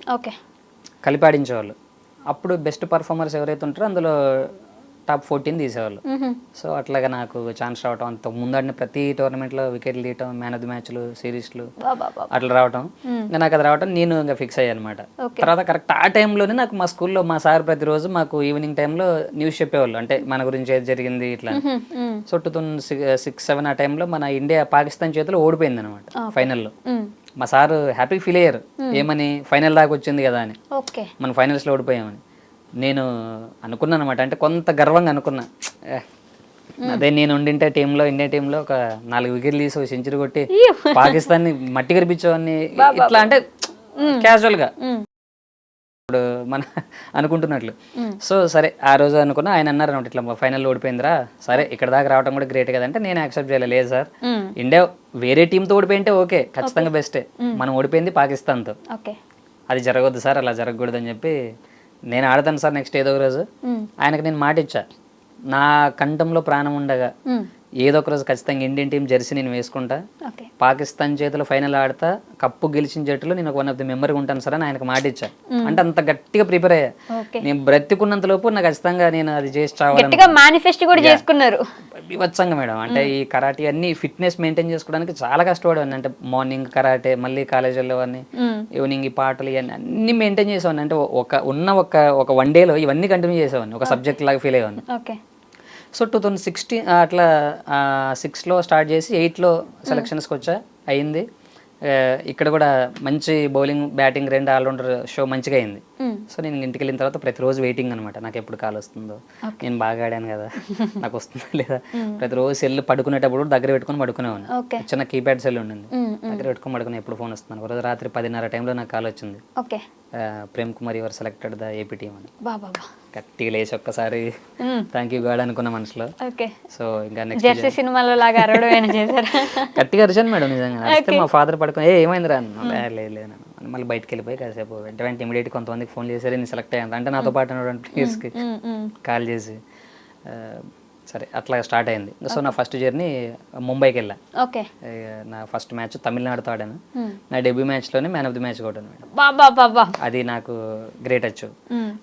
కలిపి ఆడించేవాళ్ళు. అప్పుడు బెస్ట్ పర్ఫార్మర్స్ ఎవరైతే ఉంటారో అందులో టాప్ 14 తీసేవాళ్ళు. సో అట్లాగా నాకు ఛాన్స్ రావటం, అంత ముందాడిన ప్రతి టోర్నమెంట్లో వికెట్లు తీయటం, మ్యాన్ ఆఫ్ ది మ్యాచ్లు, సిరీస్లు అట్లా రావటం, నాకు అది రావటం నేను ఇంకా ఫిక్స్ అయ్యాను అనమాట. తర్వాత కరెక్ట్ ఆ టైంలోనే నాకు మా స్కూల్లో మా సార్ ప్రతిరోజు మాకు ఈవినింగ్ టైంలో న్యూస్ చెప్పేవాళ్ళు, అంటే మన గురించి ఏది జరిగింది ఇట్లా. సో 2006-07 ఆ టైంలో మన ఇండియా పాకిస్తాన్ చేతిలో ఓడిపోయింది అనమాట ఫైనల్లో. మా సార్ హ్యాపీ ఫీల్ అయ్యారు, ఏమని ఫైనల్ దాకా వచ్చింది కదా అని, మన ఫైనల్స్లో ఓడిపోయామని. నేను అనుకున్నాను అనమాట, అంటే కొంత గర్వంగా అనుకున్నా, అదే నేను ఉండింటే టీంలో, ఇండియా టీంలో ఒక 4 వికెట్లు తీసి సెంచరీ కొట్టి పాకిస్తాన్ని మట్టి కనిపించేవాడిని ఇట్లా, అంటే క్యాజువల్గా ఇప్పుడు మన అనుకుంటున్నట్లు. సో సరే ఆ రోజు అనుకున్నా, ఆయన అన్నారు అనమాట, ఇట్లా ఫైనల్ ఓడిపోయిందిరా, సరే ఇక్కడ దాకా రావడం కూడా గ్రేట్ కదంటే నేను యాక్సెప్ట్ చేయలేదు. లేదు సార్, ఇండియా వేరే టీంతో ఓడిపోయింటే ఓకే, ఖచ్చితంగా బెస్టే, మనం ఓడిపోయింది పాకిస్తాన్తో, అది జరగవద్దు సార్, అలా జరగకూడదు అని చెప్పి నేను ఆడతాను సార్ నెక్స్ట్ ఏదో ఒక రోజు. ఆయనకు నేను మాట ఇచ్చా, నా కంఠంలో ప్రాణం ఉండగా ఏదో ఒక రోజు ఖచ్చితంగా ఇండియన్ టీం జెర్సీ నేను వేసుకుంటా, పాకిస్తాన్ చేతిలో ఫైనల్ ఆడతా, కప్పు గెలిచిన జట్టులో నేను ఒక 1 ఆఫ్ ది మెంబర్గా ఉంటాను సార్ అని ఆయనకు మాట ఇచ్చా. అంటే అంత గట్టిగా ప్రిపేర్ అయ్యా. నేను బ్రతికున్నంత లోపు నాకు ఖచ్చితంగా నేను అది చేసి చావాలి. వివత్సంగా మేడం, అంటే ఈ కరాటే అన్ని ఫిట్నెస్ మెయింటైన్ చేసుకోవడానికి చాలా కష్టపడేవాడిని. అంటే మార్నింగ్ కరాటే, మళ్ళీ కాలేజీలో అన్ని, ఈవినింగ్ ఈ పాటలు ఇవన్నీ అన్ని మెయింటైన్ చేసేవాడిని. అంటే ఒక 1 డేలో ఇవన్నీ కంటిన్యూ చేసేవాడిని, ఒక సబ్జెక్ట్ లాగా ఫీల్ అయ్యేవాడిని. సో 2016 అట్లా 6లో స్టార్ట్ చేసి 8లో సెలక్షన్స్కి వచ్చా, అయింది. ఇక్కడ కూడా మంచి బౌలింగ్ బ్యాటింగ్ రెండు ఆల్రౌండర్ షో మంచిగా అయింది. సో నేను ఇంటికి వెళ్ళిన తర్వాత ప్రతిరోజు వెయిటింగ్ అనమాట, నాకు ఎప్పుడు కాల్ వస్తుందో, నేను బాగా ఆడాను కదా నాకు వస్తుందా లేదా. ప్రతిరోజు సెల్ పడుకునేటప్పుడు దగ్గర పెట్టుకుని పడుకునేవాడిని, చిన్న కీప్యాడ్ సెల్ ఉండింది, దగ్గర పెట్టుకుని పడుకుని ఎప్పుడు ఫోన్ వస్తున్నాను. ఒక రోజు రాత్రి 10:30 టైంలో నాకు కాల్ వచ్చింది, Prem Kumar your selected the AP team అని. గట్టిగా లేచి ఒక్కసారి థ్యాంక్ యూ గాడ్ అనుకున్న మనసులో. సో ఇంకా నెక్స్ట్ సినిమాలో లాగా అరవడం చేశారు, గట్టిగా అరిచాను మేడం నిజంగా. అయితే మా ఫాదర్ పడుకుని ఏమైందిరా లేదు మళ్ళీ బయటకు వెళ్ళిపోయి కాసేపు వెంట ఇమీడియట్ కొంతమందికి ఫోన్ చేశారు, నేను సెలెక్ట్ అయ్యాను అంటే నాతో పాటు ఉన్నటువంటి ప్లేయర్స్కి కాల్ చేసి సరే అట్లా స్టార్ట్ అయింది. సో నా ఫస్ట్ జర్నీ ముంబైకి వెళ్ళా. నా ఫస్ట్ మ్యాచ్ తమిళనాడుతో ఆడాను. నా డెబ్యూ మ్యాచ్లోనే మ్యాన్ ఆఫ్ ది మ్యాచ్ కొట్టాను. అది నాకు గ్రేట్ అచ్చు.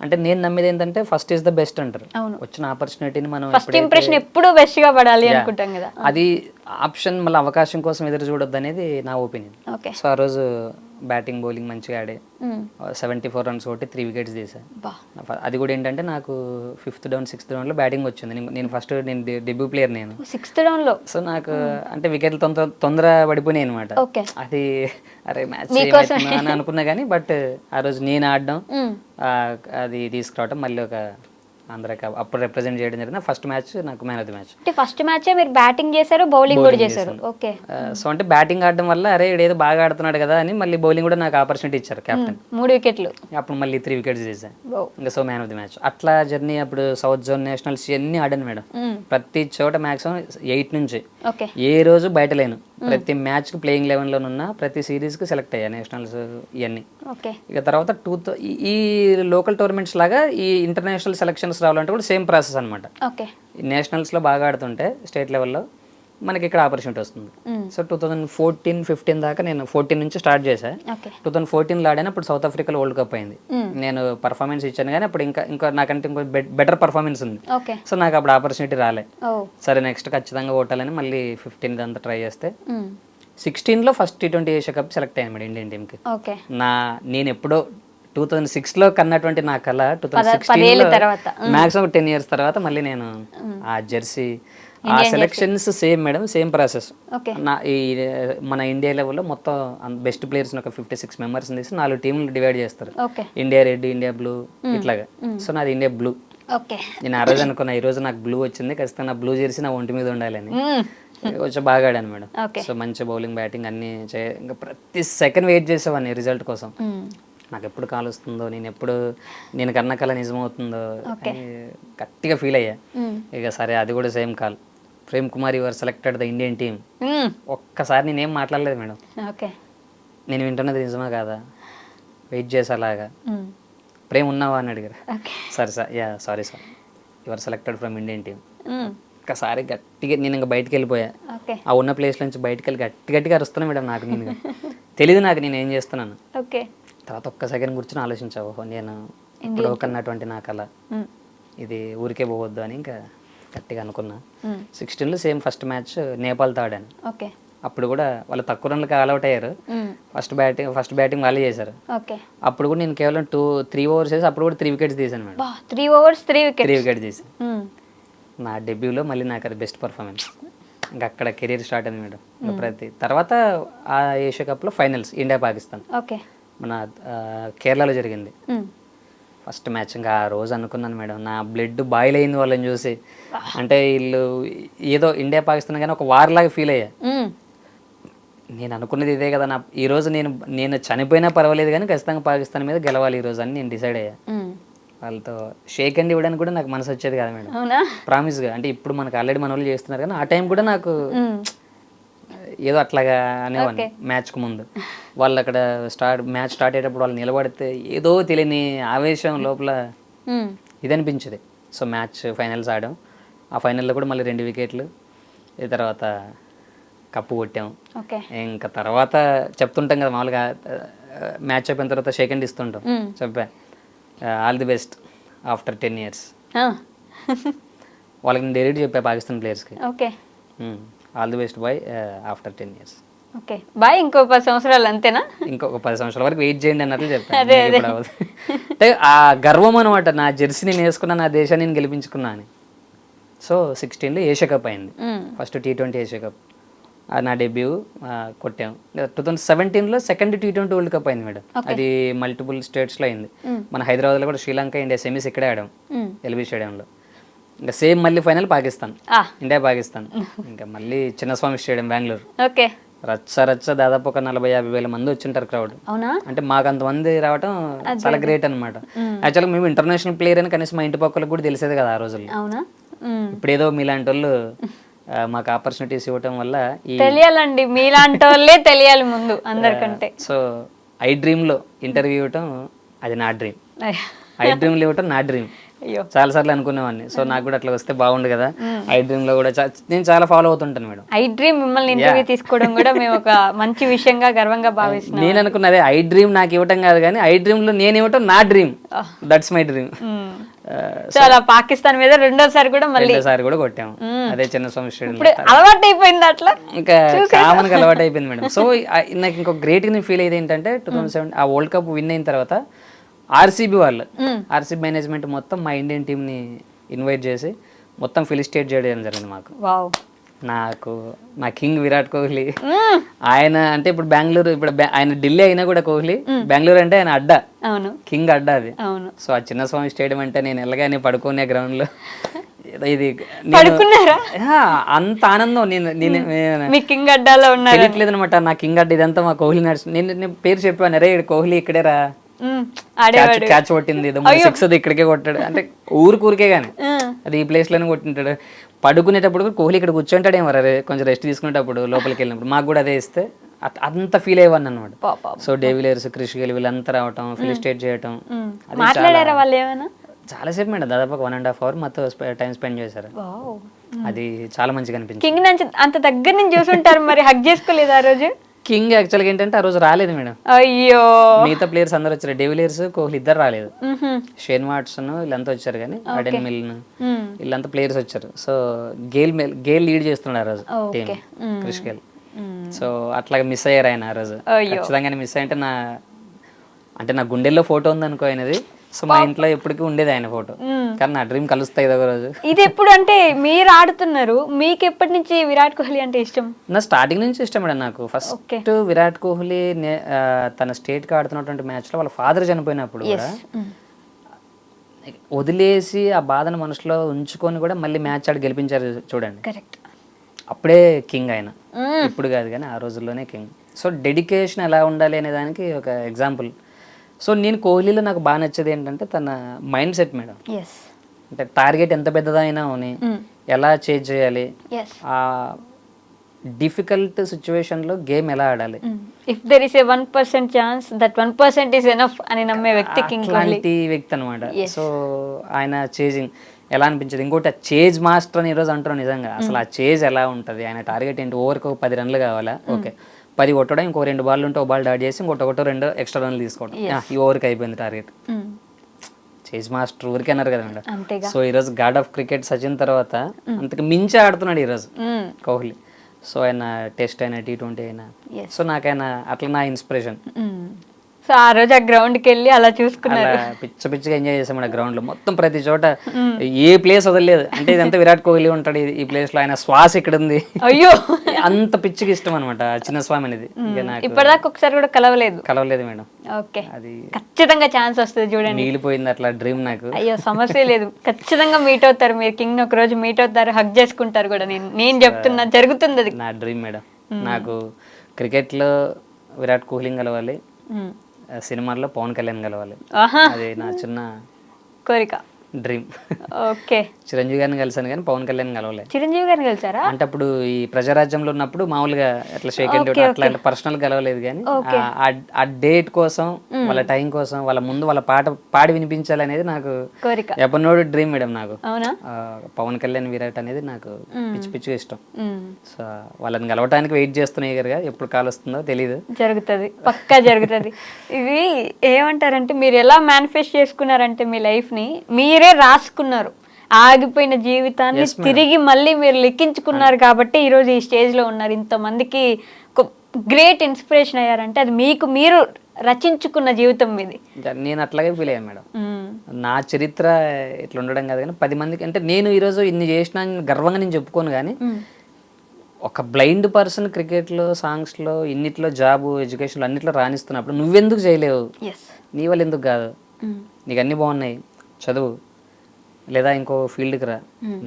అంటే నేను నమ్మేది ఏంటంటే ఫస్ట్ ఈస్ ద బెస్ట్ అంటారు. వచ్చిన ఆపర్చునిటీని మనం ఫస్ట్ ఇంప్రెషన్ ఎప్పుడు బెస్ట్ గా పడాలి అనుకుంటాం కదా, అది ఆప్షన్ మళ్ళీ అవకాశం కోసం ఎదురు చూడొద్దు అనేది నా ఒపీనియన్. సో ఆ రోజు బ్యాటింగ్ బౌలింగ్ మంచిగా ఆడే 74 రన్స్ కొట్టి 3 వికెట్స్ తీసాను. అది కూడా ఏంటంటే నాకు 5th డౌన్ 6th డౌన్లో బ్యాటింగ్ వచ్చింది. నేను ఫస్ట్ డెబ్యూ ప్లేయర్ నేను 6th డౌన్లో. సో నాకు అంటే వికెట్లు తొందర పడిపోయినాయి అనమాట. అది అరే మ్యాచ్ అని అనుకున్నా కానీ బట్ ఆ రోజు నేను ఆడడం అది తీసుకురావడం మళ్ళీ ఒక ఆంధ్ర కప్ అప్పుడు రిప్రజెంట్ చేయడం జరిగింది. ఫస్ట్ మ్యాచ్ నాకు మ్యాన్ ఆఫ్ ది మ్యాచ్. అంటే ఫస్ట్ మ్యాచ్ మీరు బ్యాటింగ్ చేశారు, బౌలింగ్ కూడా చేశారు. ఓకే. సో అంటే బ్యాటింగ్ ఆడడం వల్ల అరే ఏదో బాగా ఆడుతున్నాడు కదా అని మళ్ళీ బౌలింగ్ కూడా నాకు ఆపర్చునిటీ ఇచ్చారు కెప్టెన్. 3 వికెట్లు. అప్పుడు మళ్ళీ 3 వికెట్స్ చేశాను. ఇంకా so man of the match. అట్లా జర్నీ అప్పుడు సౌత్ జోన్ నేషనల్స్ అన్ని ఆడాను మేడం. ప్రతి చోట మ్యాక్సిమం 8 నుంచి ఏ రోజు బయట లేను. ప్రతి మ్యాచ్ కి ప్లేయింగ్ 11 లోనున్నా, ప్రతి సిరీస్ కి సెలెక్ట్ అయ్యా నేషనల్స్ ఇవన్నీ. ఇక తర్వాత ఈ లోకల్ టోర్నమెంట్స్ లాగా ఈ ఇంటర్నేషనల్ సెలక్షన్స్ రావాలంటే కూడా సేమ్ ప్రాసెస్ అనమాట. నేషనల్స్లో బాగా ఆడుతుంటే స్టేట్ లెవెల్లో మనకి ఇక్కడ ఆపర్చునిటీ వస్తుంది. సో 2014-15 దాకా నేను 14 నుంచి స్టార్ట్ చేశాను. 2014లో ఆడాను. అప్పుడు సౌత్ ఆఫ్రికాలో వరల్డ్ కప్ అయింది. నేను పర్ఫార్మెన్స్ ఇచ్చాను కానీ అప్పుడు ఇంకా నాకంటే ఇంకో బెటర్ పర్ఫార్మెన్స్ ఉంది. సో నాకు అప్పుడు ఆపర్చునిటీ రాలే. సరే నెక్స్ట్ ఖచ్చితంగా ఓటాలని మళ్ళీ 15 అంతా ట్రై చేస్తే 16లో first T20 Asia cup select అయ్యాను మేడం ఇండియన్ టీమ్కి. నేను ఎప్పుడో 2006లో కన్నటువంటి నా కళ 2016లో మ్యాక్సిమం 10 years తర్వాత మళ్ళీ నేను ఆ జెర్సీ ఆ selections same madam, same process. మన ఇండియా లెవెల్లో మొత్తం బెస్ట్ ప్లేయర్స్ ఒక 56 మెంబర్స్ తీసి 4 టీంలు డివైడ్ చేస్తారు. ఇండియా రెడ్, ఇండియా బ్లూ ఇట్లాగా. సో నాది ఇండియా బ్లూ. నేను ఆ రోజు అనుకున్నా ఈ రోజు నాకు బ్లూ వచ్చింది, ఖచ్చితంగా నా బ్లూ జెర్సీ నా ఒంటి మీద ఉండాలని. కొంచెం బాగా ఆడాను మేడం. సో మంచి బౌలింగ్ బ్యాటింగ్ అన్ని ఇంకా ప్రతి సెకండ్ వెయిట్ చేసేవాడిని రిజల్ట్ కోసం. నాకు ఎప్పుడు కాల్ వస్తుందో, నేను కన్న కళ నిజమవుతుందో గట్టిగా ఫీల్ అయ్యా. ఇక సరే అది కూడా same call, Prem Kumar your selected the Indian team. ఒక్కసారి నేనేం మాట్లాడలేదు మేడం. నేను వింటున్నది నిజమా కాదా, వెయిట్ చేసేలాగా. ప్రేమ్ ఉన్నావా అని అడిగారు. సరే sir, sorry sir, your selected from Indian team. ఒక్కసారి గట్టిగా నేను ఇంకా బయటకు వెళ్ళిపోయా. ఆ ఉన్న ప్లేస్ నుంచి బయటకు వెళ్ళి గట్టిగా అరుస్తున్నా మేడం. నాకు నేను తెలియదు నాకు నేను ఏం చేస్తున్నాను. తర్వాత ఒక్క సెకండ్ కూర్చొని ఆలోచించావు, నేను ఇప్పుడు కన్నటువంటి నా కళ ఇది ఊరికే పోవద్దు అని ఇంకా గట్టిగా అనుకున్నా. 16లో సేమ్ ఫస్ట్ మ్యాచ్ నేపాల్తో ఆడాను. అప్పుడు కూడా వాళ్ళు తక్కువ రన్లకు ఆల్అౌట్ అయ్యారు. ఫస్ట్ బ్యాటింగ్ వాళ్ళే చేశారు. అప్పుడు కూడా నేను కేవలం 3 overs వేసి అప్పుడు కూడా 3 వికెట్స్ తీసాను మేడం. 3 overs 3 వికెట్స్ తీసాను. నా డెబ్యూలో మళ్ళీ నాకు అది బెస్ట్ పర్ఫార్మెన్స్. ఇంకా అక్కడ కెరీర్ స్టార్ట్ అయింది మేడం. తర్వాత ఆ ఏషియా కప్లో ఫైనల్స్ ఇండియా పాకిస్తాన్ మన కేరళలో జరిగింది ఫస్ట్ మ్యాచ్. ఇంకా ఆ రోజు అనుకున్నాను మేడం, నా బ్లడ్ బాయిల్ అయింది వాళ్ళని చూసి. అంటే వీళ్ళు ఏదో ఇండియా పాకిస్తాన్ కానీ ఒక వార్ లాగా ఫీల్ అయ్యా. నేను అనుకున్నది ఇదే కదా, ఈరోజు నేను చనిపోయినా పర్వాలేదు కానీ ఖచ్చితంగా పాకిస్తాన్ మీద గెలవాలి ఈరోజు అని నేను డిసైడ్ అయ్యా. వాళ్ళతో షేక్ హ్యాండ్ ఇవ్వడానికి కూడా నాకు మనసు వచ్చేది కదా మేడం, ప్రామిస్గా. అంటే ఇప్పుడు మనకు ఆల్రెడీ మన వాళ్ళు చేస్తున్నారు కానీ ఆ టైం కూడా నాకు ఏదో అట్లాగా అనేవాడిని. మ్యాచ్కు ముందు వాళ్ళు అక్కడ మ్యాచ్ స్టార్ట్ అయ్యేటప్పుడు వాళ్ళు నిలబడితే ఏదో తెలియని ఆవేశం లోపల ఇది అనిపించేది. సో మ్యాచ్ ఫైనల్స్ ఆడాం. ఆ ఫైనల్లో కూడా మళ్ళీ 2 వికెట్లు. ఈ తర్వాత కప్పు కొట్టాం. ఇంకా తర్వాత చెప్తుంటాం కదా మామూలుగా మ్యాచ్ అయిపోయిన తర్వాత షేక్ హ్యాండ్ ఇస్తుంటాం. చెప్పా all the best after 10 years. వాళ్ళకి నేను డైరెక్ట్ చెప్పా పాకిస్తాన్ ప్లేయర్స్కి, all the best boy after 10 years. Boy ఇంకో 10 సంవత్సరాలు అంతేనా, ఇంకొక 10 సంవత్సరాల వరకు వెయిట్ చేయండి అన్నట్లు చెప్పాను. అంటే ఆ గర్వం అనమాట, నా జెర్సీ నేను వేసుకున్నా, నా దేశాన్ని నేను గెలిపించుకున్నా అని. సో 16లో ఏషియా కప్ అయింది, ఫస్ట్ T20 ఏషియా కప్, నా డెబ్యూ కొట్టాం. 2017లో సెకండ్ T20 వరల్డ్ కప్ అయింది మేడం, అది మల్టిపుల్ స్టేట్స్లో అయింది. మన హైదరాబాద్లో కూడా శ్రీలంక ఇండియా సెమీస్ ఇక్కడే ఆడాం ఎల్బీ స్టేడియంలో. ఇంకా సేమ్ మళ్ళీ ఫైనల్ పాకిస్తాన్, ఇండియా పాకిస్తాన్, ఇంకా మళ్ళీ చిన్నస్వామి స్టేడియం బెంగళూరు. ఓకే, రచ్చ దాదాపు ఒక 40-50 వేల మంది వచ్చింటారు క్రౌడ్. అవునా? అంటే మాకు అంతమంది రావడం చాలా గ్రేట్ అనమాట. యాక్చువల్గా మేము ఇంటర్నేషనల్ ప్లేయర్ అని కనీసం మా ఇంటి పక్కలకు కూడా తెలిసేది కదా ఆ రోజుల్లో. అవునా? ఇప్పుడు ఏదో మీలాంటి వాళ్ళు మాకు ఆపర్చునిటీస్ ఇవ్వటం వల్ల తెలియాలండి, మీలాంటి వాళ్ళే తెలియాలి ముందు అందరికంటే. సో ఐ డ్రీమ్లో ఇంటర్వ్యూ ఇవ్వటం అది నా డ్రీమ్, ఐ డ్రీమ్లో ఇవ్వటం నా డ్రీమ్. చాలా సార్లు అనుకునేవాడిని, సో నాకు కూడా అట్లా వస్తే బాగుండు కదా. ఐ డ్రీమ్ లో కూడా నేను చాలా ఫాలో అవుతుంటాను మేడం. ఐ డ్రీమ్ మిమ్మల్ని ఇంటర్వ్యూ తీసుకోవడం కూడా మేము ఒక మంచి విషయంగా గర్వంగా భావిస్తున్నాం. నేను అనుకున్నదే ఐ డ్రీమ్ నాకు ఇవ్వటం కాదు కానీ ఐ డ్రీమ్ లో నేను ఇవ్వటం నా డ్రీమ్, దట్స్ మై డ్రీమ్. చాలా పాకిస్తాన్ మీద రెండోసారి కూడా మళ్ళీ కూడా కొట్టాము అదే చిన్నస్వామి స్టేడియం. అలవాటు అయిపోయింది అట్లా, ఇంకా కామన్ గా అలవాటు అయిపోయింది మేడం. సో నాకు ఇంకో గ్రేట్ గా ఫీల్ అయ్యేది ఏంటంటే 2007 ఆ వరల్డ్ కప్ విన్ అయిన తర్వాత ఆర్సీబీ వాళ్ళు, ఆర్సీబీ మేనేజ్మెంట్ మొత్తం మా ఇండియన్ టీంని ఇన్వైట్ చేసి మొత్తం ఫెలిసిటేట్ చేయడం జరిగింది మాకు. నాకు నా కింగ్ విరాట్ కోహ్లీ, ఆయన అంటే ఇప్పుడు బెంగళూరు, ఇప్పుడు ఆయన ఢిల్లీ అయినా కూడా కోహ్లీ, బెంగళూరు అంటే ఆయన అడ్డా, కింగ్ అడ్డా అది. సో ఆ చిన్నస్వామి స్టేడియం అంటే నేను వెళ్ళగానే పడుకునే గ్రౌండ్ లో ఇది అంత ఆనందం. తెలియట్లేదు అనమాట నా కింగ్ అడ్డా ఇదంతా మా కోహ్లీ నడిచి. నేను పేరు చెప్పాను, అరే కోహ్లీ ఇక్కడే రా, క్యాచ్ కొట్టింది 6 ఇక్కడికే కొట్టాడు అంటే ఊరికే గానీ అది ఈ ప్లేస్ లోనే కొట్టింటాడు. పడుకునేటప్పుడు కోహ్లీ ఇక్కడ కూర్చుంటాడు ఏమో, అరే కొంచెం రెస్ట్ తీసుకునేటప్పుడు లోపలికి వెళ్ళినప్పుడు మాకు కూడా అదే ఇస్తే అంత ఫీల్ అయ్యేవాడిని అనమాట. సో డేవిలియర్స్, క్రిష్ గేల్ వీళ్ళంతా రావటం, ఫెలిసిటేట్ చేయటం, చాలాసేపు మేడం, దాదాపు 1.5 hour మాతో టైం స్పెండ్ చేశారు. అది చాలా మంచిగా అనిపించింది. కింగ్ నుంచి అంత దగ్గర నుంచి చూసుంటారు, మరి హగ్ చేసుకోలేదు ఆ రోజు? కింగ్ యాక్చువల్గా ఏంటంటే ఆ రోజు రాలేదు మేడం. అయ్యో, మిగతా ప్లేయర్స్ అందరూ వచ్చారు, డేవిలియర్స్, కోహ్లీ ఇద్దరు రాలేదు. షేన్ వాట్సన్ వీళ్ళంతా వచ్చారు కానీ అడెన్ మిల్న్ వీళ్ళంతా ప్లేయర్స్ వచ్చారు. సో గేల్ లీడ్ చేస్తున్నాడు ఆ రోజు టీం, క్రిష్ గేల్. సో అట్లాగా మిస్ అయ్యారు ఆయన ఆ రోజు. ఖచ్చితంగా మిస్ అయ్యంటే నా గుండెల్లో ఫోటో ఉంది అనుకో ఆయనది. సో మా ఇంట్లో ఎప్పటికీ ఉండేది ఆయన ఫోటో, కానీ నా డ్రీమ్ కలుస్తాయి ఒక రోజు. ఇది ఎప్పుడు అంటే మీరు ఆడుతున్నారు, మీకు ఎప్పటి నుంచి విరాట్ కోహ్లీ అంటే ఇష్టం? నా స్టార్టింగ్ నుంచి ఇష్టం మేడం నాకు. ఫస్ట్ విరాట్ కోహ్లీ తన స్టేట్ కి ఆడుతున్నటువంటి మ్యాచ్ లో వాళ్ళ ఫాదర్ చనిపోయినప్పుడు కూడా వదిలేసి ఆ బాధను మనసులో ఉంచుకొని కూడా మళ్ళీ మ్యాచ్ ఆడి గెలిపించారు చూడండి. అప్పుడే కింగ్ ఆయన, ఇప్పుడు కాదు కానీ ఆ రోజుల్లోనే కింగ్. సో డెడికేషన్ ఎలా ఉండాలి అనే దానికి ఒక ఎగ్జాంపుల్. సో నేను కోహ్లీలో నాకు బాగా నచ్చేది ఏంటంటే తన మైండ్ సెట్ మేడం. అంటే టార్గెట్ ఎంత పెద్దదైనా అని ఎలా చేంజ్ చేయాలి, ఆ డిఫికల్ట్ సిచ్యువేషన్ లో గేమ్ ఎలా ఆడాలి, if there is a 1% chance that 1% is enough అని నమ్మే వ్యక్తి కింగ్ కోహ్లీ. అలాంటి వ్యక్తి అనమాట. సో ఆయన చేజింగ్ ఎలా అనిపించేది. ఇంకోటి చేజ్ మాస్టర్ అని ఈరోజు అంటున్నాను నిజంగా. అసలు ఆ చేజ్ ఎలా ఉంటుంది, ఆయన టార్గెట్ ఏంటి, ఓవర్కి 10 runs కావాలా, ఓకే 10 కొట్టడం, ఇంకో 2 balls ఉంటే 1 ball డాట్ చేసి ఇంకోటి 2 ఎక్స్ట్రా రన్లు తీసుకోవడం, ఈ ఓవర్కి అయిపోయింది టార్గెట్. చేజ్ మాస్టర్ ఊరికే అన్నారు కదా మేడం. సో ఈరోజు గాడ్ ఆఫ్ క్రికెట్ సచిన్ తర్వాత అంతకు మించి ఆడుతున్నాడు ఈరోజు కోహ్లీ. సో ఆయన టెస్ట్ అయినా T20 అయినా, సో నాకైనా అట్లా నా ఇన్స్పిరేషన్. సో ఆ రోజు ఆ గ్రౌండ్కి వెళ్ళి అలా చూసుకున్నారు, పిచ్చిగా ఎంజాయ్ చేసాం ఆ గ్రౌండ్ లో. మొత్తం ప్రతి చోట ఏ ప్లేస్ వదలలేదు. అంటే ఇదంతా విరాట్ కోహ్లీ ఉంటాడు ఈ ప్లేస్ లో, ఆయన శ్వాస ఇక్కడ ఉంది. అయ్యో, అంత పిచ్చికి ఇష్టం అనమాట చిన్నస్వామి అనేది. ఇప్పటిదాకా ఒకసారి కూడా కలవలేదు మేడం. ఓకే, అది ఖచ్చితంగా ఛాన్స్ వస్తుంది చూడండి. మిగిలిపోయింది అట్లా డ్రీమ్ నాకు. అయ్యో సమస్య లేదు, ఖచ్చితంగా మీట్ అవుతారు మీరు. కింగ్ ఒక రోజు మీట్ అవుతారు, హగ్ చేసుకుంటారు కూడా. నేను చెప్తున్నా జరుగుతుంది, అది నా డ్రీమ్ మేడం. నాకు క్రికెట్ లో విరాట్ కోహ్లీ కలవాలి, సినిమాల్లో పవన్ కళ్యాణ్ కలవాలి, అది నా చిన్న కోరిక, డ్రీమ్. ఓకే, చిరంజీవి గారిని కలిసాను కానీ పవన్ కళ్యాణ్ కలవలేదు. చిరంజీవి గారిని కలిసారా? అంటే అప్పుడు ఈ ప్రజారాజ్యంలో ఉన్నప్పుడు మామూలుగా అట్లా షేక్ హ్యాండ్ అట్లా పర్సనల్ కలవలేదు కానీ ఆ డేట్ కోసం, వాళ్ళ టైం కోసం, వాళ్ళ ముందు వాళ్ళ పాట పాడి వినిపించాలి అనేది నాకు కోరిక, ఎప్పటినోడు డ్రీమ్ మేడం నాకు. అవునా? పవన్ కళ్యాణ్ విరాట్ అనేది నాకు పిచ్చిగా ఇష్టం. సో వాళ్ళని కలవటానికి వెయిట్ చేస్తున్నాయి కదా, ఎప్పుడు కాల్ వస్తుందో తెలియదు. జరుగుతుంది, పక్కా జరుగుతుంది. ఇది ఏమంటారంటే మీరు ఎలా మేనిఫెస్ట్ చేసుకున్నారంటే మీ లైఫ్ ని మీరే రాసుకున్నారు, ఆగిపోయిన జీవితాన్ని తిరిగి మళ్ళీ మీరు లెక్కించుకున్నారు కాబట్టి ఈరోజు ఈ స్టేజ్ లో ఉన్నారు. ఇంతమందికి గ్రేట్ ఇన్స్పిరేషన్ అయ్యారంటే అది మీకు మీరు రచించుకున్న జీవితం మీది. నేను అట్లాగే ఫీల్ అయ్యాను మేడం. నా చరిత్ర ఇట్లా ఉండడం కాదు కానీ 10 మందికి అంటే నేను ఈరోజు ఇన్ని చేసిన గర్వంగా నేను చెప్పుకోను కానీ ఒక బ్లైండ్ పర్సన్ క్రికెట్లో, సాంగ్స్లో, ఇన్నిట్లో, జాబు, ఎడ్యుకేషన్లో అన్నిట్లో రాణిస్తున్నప్పుడు నువ్వెందుకు చేయలేవు? నీ వాళ్ళు ఎందుకు కాదు? నీకు అన్నీ బాగున్నాయి, చదువు లేదా ఇంకో ఫీల్డ్కి రా.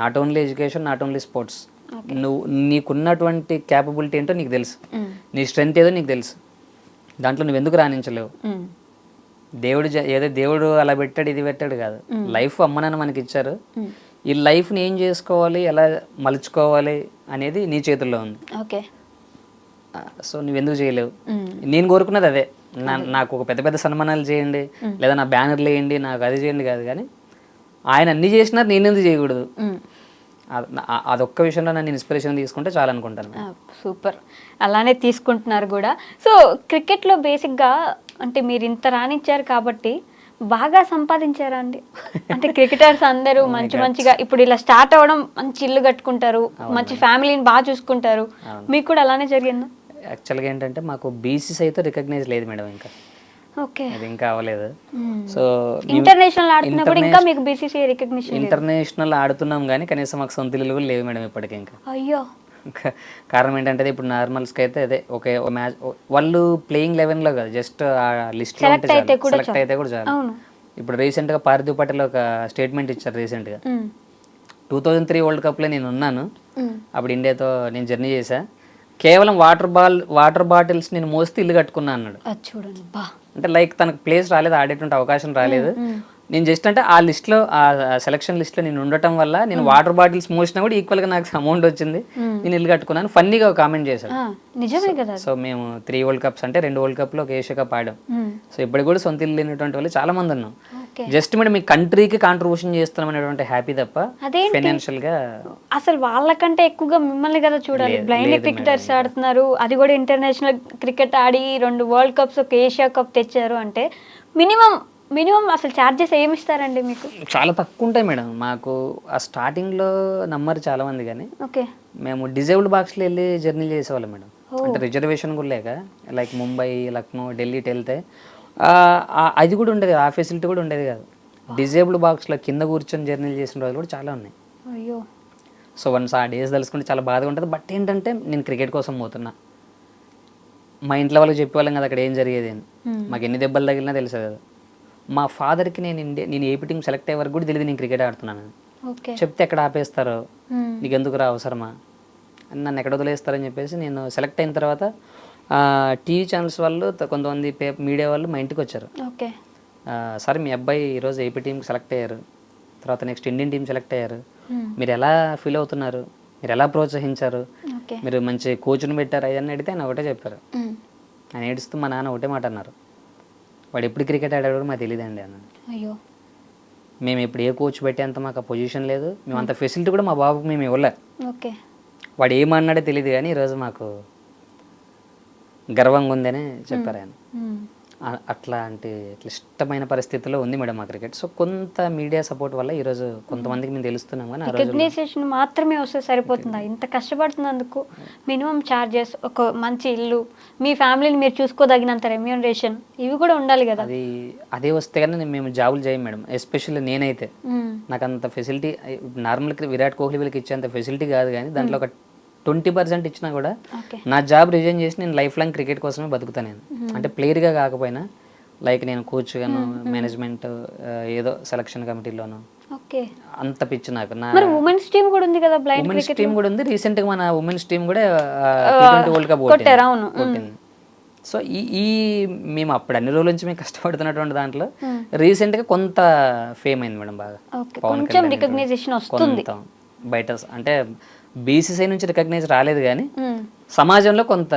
Not only education, not only sports. నువ్వు నీకున్నటువంటి క్యాపబిలిటీ ఏంటో నీకు తెలుసు, నీ స్ట్రెంత్ ఏదో నీకు తెలుసు. దాంట్లో నువ్వు ఎందుకు రాణించలేవు? ఏదో దేవుడు అలా పెట్టాడు, ఇది పెట్టాడు కాదు. లైఫ్ అమ్మనని మనకి ఇచ్చారు. ఈ లైఫ్ని ఏం చేసుకోవాలి, ఎలా మలుచుకోవాలి అనేది నీ చేతుల్లో ఉంది. ఓకే. సో నువ్వెందుకు చేయలేవు? నేను కోరుకున్నది అదే. నాకు ఒక పెద్ద పెద్ద సన్మానాలు చేయండి, లేదా నా బ్యానర్లు వేయండి, నాకు అది చేయండి కాదు. కానీ ఆయన అన్ని చేసినారు, నేనెందుకు చేయకూడదు? అదొక్క విషయంలో నన్ను ఇన్స్పిరేషన్ తీసుకుంటే చాలా అనుకుంటాను. సూపర్, అలానే తీసుకుంటున్నారు కూడా. సో క్రికెట్లో బేసిక్గా అంటే మీరు ఇంత రాణించారు కాబట్టి బాగా సంపాదించారా అండి? అంటే క్రికెటర్స్ అందరూ మంచిగా ఇప్పుడు ఇలా స్టార్ట్ అవ్వడం, మంచి ఇల్లు కట్టుకుంటారు, మంచి ఫ్యామిలీని బాగా చూసుకుంటారు. మీకు కూడా అలానే జరిగిందా? యాక్చువల్గా ఏంటంటే మాకు బీసీస్ అయితే రికగ్నైజ్ లేదు మేడం, ఇంకా ఓకే, అది ఇంకా అవ్వలేదు. సో ఇంటర్నేషనల్ ఆడుతున్నప్పుడు ఇంకా మీకు బీసీసీఐ రికగ్నిషన్? ఇంటర్నేషనల్ ఆడుతున్నాం కానీ కనీసం మాకు సొంత ఇల్లు కూడా లేవు మేడం ఇప్పటికి. ఇంకా అయ్యో, కారణం ఏంటంటే ఇప్పుడు నార్మల్స్కి అయితే అదే ఒక మ్యాచ్ వాళ్ళు ప్లేయింగ్ 11లో కాదు, జస్ట్ ఆ లిస్ట్లో సెలెక్ట్ అయితే కూడా చాలు. ఇప్పుడు రీసెంట్గా పార్థివ్ పటేల్ ఒక స్టేట్మెంట్ ఇచ్చారు రీసెంట్గా. 2003 వరల్డ్ కప్లో నేను ఉన్నాను, అప్పుడు ఇండియాతో నేను జర్నీ చేశా. కేవలం వాటర్ బాటిల్స్ నేను మోస్తే ఇల్లు కట్టుకున్నా అన్నాడు. చూడండి, అంటే లైక్ తనకు ప్లేస్ రాలేదు, ఆడేటువంటి అవకాశం రాలేదు. నేను జస్ట్ అంటే ఆ లిస్ట్లో, ఆ సెలక్షన్ లిస్ట్లో నేను ఉండటం వల్ల నేను వాటర్ బాటిల్స్ మోసినా కూడా ఈక్వల్గా నాకు అమౌంట్ వచ్చింది, నేను ఇల్లు కట్టుకున్నాను. ఫన్నీగా ఒక కామెంట్ చేశాను. నిజమే కదా. సో మేము 3 వరల్డ్ కప్స్ అంటే 2 వరల్డ్ కప్లో ఒక ఏషియా కప్ ఆడాం. సో ఇప్పటికి కూడా సొంత ఇల్లు లేనటువంటి వాళ్ళు చాలా మంది ఉన్నాం. జస్ట్ మేడం మీ కంట్రీకి కాంట్రిబ్యూషన్ చేస్తున్నాం అనేటువంటి హ్యాపీ తప్ప ఫైనాన్షియల్ గా అసలు వాళ్ళకంటే ఎక్కువగా మిమ్మల్ని కదా చూడాలి. బ్లైండ్ క్రికెటర్స్ ఆడుతున్నారు, అది కూడా ఇంటర్నేషనల్ క్రికెట్ ఆడి 2 వరల్డ్ కప్స్, ఒక ఏషియా కప్ తెచ్చారు అంటే మినిమం అసలు ఛార్జెస్ ఏమి ఇస్తారండి మీకు? చాలా తక్కువ ఉంటాయి మేడం. మాకు ఆ స్టార్టింగ్లో నమ్మరు చాలా మంది, కానీ మేము డిజేబుల్డ్ బాక్స్లో వెళ్ళి జర్నీ చేసేవాళ్ళం మేడం. అంటే రిజర్వేషన్ కూడా లేక, లైక్ ముంబై, లక్నో, ఢిల్లీ వెళ్తే అది కూడా ఉండేది, ఆ ఫెసిలిటీ కూడా ఉండేది కాదు. డిజేబుల్డ్ బాక్స్లో కింద కూర్చొని జర్నీలు చేసిన రోజులు కూడా చాలా ఉన్నాయి. అయ్యో. సో వన్స్ ఆ డేస్ తెలుసుకుంటే చాలా బాధగా ఉంటుంది. బట్ ఏంటంటే నేను క్రికెట్ కోసం పోతున్నా, మా ఇంట్లో వాళ్ళకి చెప్పేవాళ్ళం కదా అక్కడ ఏం జరిగేది అని. మాకు ఎన్ని దెబ్బలు తగిలినా తెలుసు కదా. మా ఫాదర్కి నేను ఏపీ టీం సెలెక్ట్ అయ్యే వరకు కూడా తెలియదు నేను క్రికెట్ ఆడుతున్నాను. చెప్తే ఎక్కడ ఆపేస్తారో, నీకు ఎందుకు రా అవసరమా అని నన్ను ఎక్కడ వదిలేస్తారని చెప్పేసి నేను సెలెక్ట్ అయిన తర్వాత టీవీ ఛానల్స్ వాళ్ళు, కొంతమంది మీడియా వాళ్ళు మా ఇంటికి వచ్చారు. సార్ మీ అబ్బాయి ఈరోజు ఏపీ టీంకి సెలెక్ట్ అయ్యారు, తర్వాత నెక్స్ట్ ఇండియన్ టీం సెలెక్ట్ అయ్యారు, మీరు ఎలా ఫీల్ అవుతున్నారు, మీరు ఎలా ప్రోత్సహించారు, మీరు మంచి కోచ్ని పెట్టారు అవన్నీ అడిగితే ఆయన ఒకటే చెప్పారు. ఆయన ఏడుస్తూ మా నాన్న ఒకటే మాట అన్నారు, వాడు ఎప్పుడు క్రికెట్ ఆడాడు కూడా మాకు తెలియదండి అన్నాడు. అయ్యో. మేము ఇప్పుడు ఏ కోచ్ పెట్టేంత మాకు ఆ పొజిషన్ లేదు, మేము అంత ఫెసిలిటీ కూడా మా బాబుకి మేము ఇవ్వలే. వాడు ఏమన్నాడో తెలియదు కానీ ఈరోజు మాకు గర్వంగా ఉందని చెప్పారు ఆయన. అట్లాంటి క్లిష్టమైన పరిస్థితుల్లో ఉంది మేడం మా క్రికెట్. సో కొంత మీడియా సపోర్ట్ వల్ల ఈరోజు కొంతమందికి మేము తెలుస్తున్నాం. కానీ రికగ్నైజేషన్ మాత్రమే వస్తే సరిపోతుందా? ఇంత కష్టపడుతున్నందుకు మినిమం ఛార్జెస్, ఒక మంచి ఇల్లు, మీ ఫ్యామిలీని మీరు చూసుకోదగినంత రెమ్యూనరేషన్, ఇవి కూడా ఉండాలి కదా. అదే వస్తే కానీ మేము జాబులు చేయం మేడం. ఎస్పెషల్లీ నేనైతే నాకు అంత ఫెసిలిటీ నార్మల్ విరాట్ కోహ్లీ వీళ్ళకి ఇచ్చేంత ఫెసిలిటీ కాదు, కానీ దాంట్లో ఒక 20% ఇచ్చినా కూడా నా జాబ్ రిజైన్ చేసి నేను లైఫ్ లాంగ్ క్రికెట్ కోసమే బతుకుతాను. నేను అంటే ప్లేయర్గా కాకపోయినా, లైక్ నేను కోచ్ గాను, మేనేజ్మెంట్, ఏదో సెలక్షన్ కమిటీలోను అంత పిచ్చి నాకు. ఉమెన్స్ టీమ్ కూడా ఉంది కదా, ఉమెన్స్ టీమ్ కూడా ఉంది. రీసెంట్ గా మన ఉమెన్స్ టీమ్ కూడా T20 వరల్డ్ కప్ కొట్టింది. సో ఈ మేము అప్పుడు అన్ని రోజుల నుంచి మేము కష్టపడుతున్నటువంటి దాంట్లో రీసెంట్ గా కొంత ఫేమ్ అయింది మేడం. బాగా పవన్ కళ్యాణ్ బయట అంటే బీసీసీ నుంచి రికగ్నైజ్ రాలేదు, కానీ సమాజంలో కొంత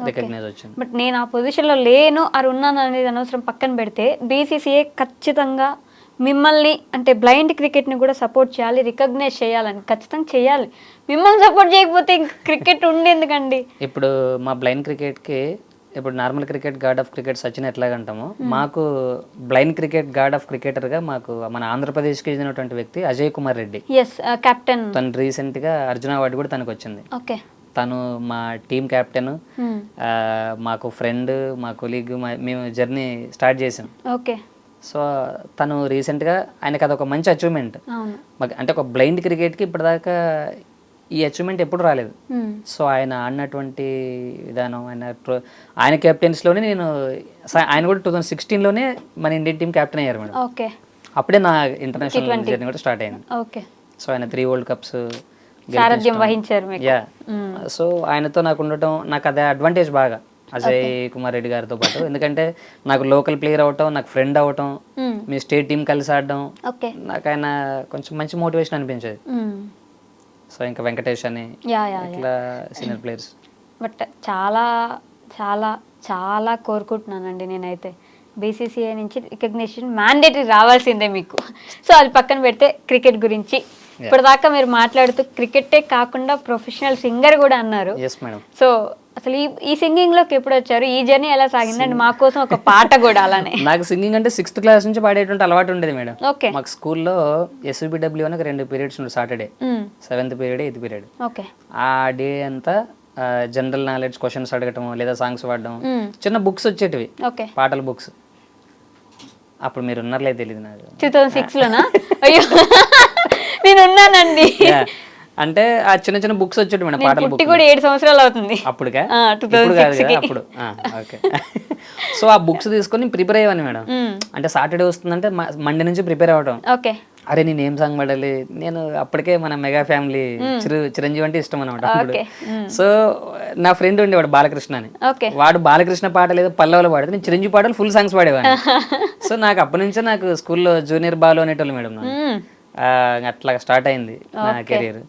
రికగ్నైజ్ వచ్చింది. బట్ నేను ఆ పొజిషన్లో లేను, అది ఉన్నాను అనేది అనవసరం పక్కన పెడితే, బీసీసీఏ ఖచ్చితంగా మిమ్మల్ని అంటే బ్లైండ్ క్రికెట్ని కూడా సపోర్ట్ చేయాలి, రికగ్నైజ్ చేయాలని ఖచ్చితంగా చేయాలి. మిమ్మల్ని సపోర్ట్ చేయకపోతే క్రికెట్ ఉండేందుకండి. ఇప్పుడు మా బ్లైండ్ క్రికెట్కి ఇప్పుడు normal cricket god of cricket Sachin ఎట్లాగంటామో, మాకు బ్లైండ్ క్రికెట్ గాడ్ ఆఫ్ క్రికెటర్గా మాకు మన ఆంధ్రప్రదేశ్కి చెందినటువంటి వ్యక్తి అజయ్ కుమార్ రెడ్డి, కెప్టెన్. తను రీసెంట్గా అర్జున అవార్డు కూడా తనకు వచ్చింది. తను మా టీం క్యాప్టెన్, మాకు ఫ్రెండ్, మా కొలీగ్, మేము జర్నీ స్టార్ట్ చేసాం. ఓకే. సో తను రీసెంట్గా ఆయనకి అదొక మంచి అచీవ్మెంట్. అంటే ఒక బ్లైండ్ క్రికెట్కి ఇప్పటిదాకా ఈ అచీవ్మెంట్ ఎప్పుడు రాలేదు. సో ఆయన ఆడినటువంటి విధానం, ఆయన కెప్టెన్స్లోనే ఆయన కూడా 2016లోనే మన ఇండియన్ టీం కెప్టెన్ అయ్యారు మేడం. ఓకే. అప్పుడే నా ఇంటర్నేషనల్ జర్నీ కూడా స్టార్ట్ అయింది. ఓకే. సో ఆయన 3 వరల్డ్ కప్స్ సారథ్యం వహించారు మీకు. యా. సో ఆయనతో నాకు ఉండటం, నాకు అదే అడ్వాంటేజ్ బాగా అజయ్ కుమార్ రెడ్డి గారితో పాటు. ఎందుకంటే నాకు లోకల్ ప్లేయర్ అవటం, నాకు ఫ్రెండ్ అవటం, మీ స్టేట్ టీం కలిసి ఆడడం, నాకు ఆయన కొంచెం మంచి మోటివేషన్ అనిపించేది. సో ఇంకా వెంకటేష్ అని ఇట్లా సీనియర్ ప్లేయర్స్. బట్ చాలా చాలా చాలా కోరుకుంటున్నానండి నేనైతే బీసీసీఐ నుంచి రికగ్నిషన్ మ్యాండేటరీ రావాల్సిందే మీకు. సో అది పక్కన పెడితే క్రికెట్ గురించి ఇప్పటిదాకా మీరు మాట్లాడుతూ క్రికెటే కాకుండా ప్రొఫెషనల్ సింగర్ కూడా అన్నారు. సో అసలు ఈ సింగింగ్ లోకి ఎప్పుడు వచ్చారు? ఈ జర్నీ ఎలా సాగిందండి? మా కోసం ఒక పాట కూడా అలానే. నాకు సింగింగ్ అంటే 6th క్లాస్ నుంచి పాడేటువంటి అలవాటు ఉండేది మేడం. ఓకే. మాకు స్కూల్లో SVPW అని 2 పీరియడ్స్ ఉండేది. Saturday 7th period 8th period. Okay. ఆ డే అంతా జనరల్ నాలెడ్జ్ క్వశ్చన్స్ అడగటం లేదా సాంగ్స్ పాడడం, చిన్న బుక్స్ వచ్చేటివి, పాటల బుక్స్. అప్పుడు మీరు ఉన్నారులే తెలియదు నాకు. 2006లోనా? అయ్యో నేను ఉన్నానండి. అంటే ఆ చిన్న చిన్న బుక్స్ వచ్చేటి మేడం, పాటల బుక్. కూడా 7 సంవత్సరాలు అవుతుంది అప్పుడుగా. అప్పుడు ఓకే. సో ఆ బుక్స్ తీసుకొని ప్రిపేర్ అయ్యాను మేడం. అంటే సాటర్డే వస్తుందంటే మండే నుంచి ప్రిపేర్ అవ్వడం. ఓకే. అరే నేను ఏం సాంగ్ పాడాలి, నేను అప్పటికే మన మెగా ఫ్యామిలీ చిరంజీవి అంటే ఇష్టం అనమాట అప్పుడు. సో నా ఫ్రెండ్ ఉండేవాడు బాలకృష్ణ అని, వాడు బాలకృష్ణ పాటలు ఏదో పల్లవులు పాడేది, నేను చిరంజీవి పాటలు ఫుల్ సాంగ్స్ పాడేవాడిని. సో నాకు అప్పటి నుంచే నాకు స్కూల్లో జూనియర్ బాలు అనేటోళ్ళు మేడం. అట్లా స్టార్ట్ అయింది నా కెరీర్.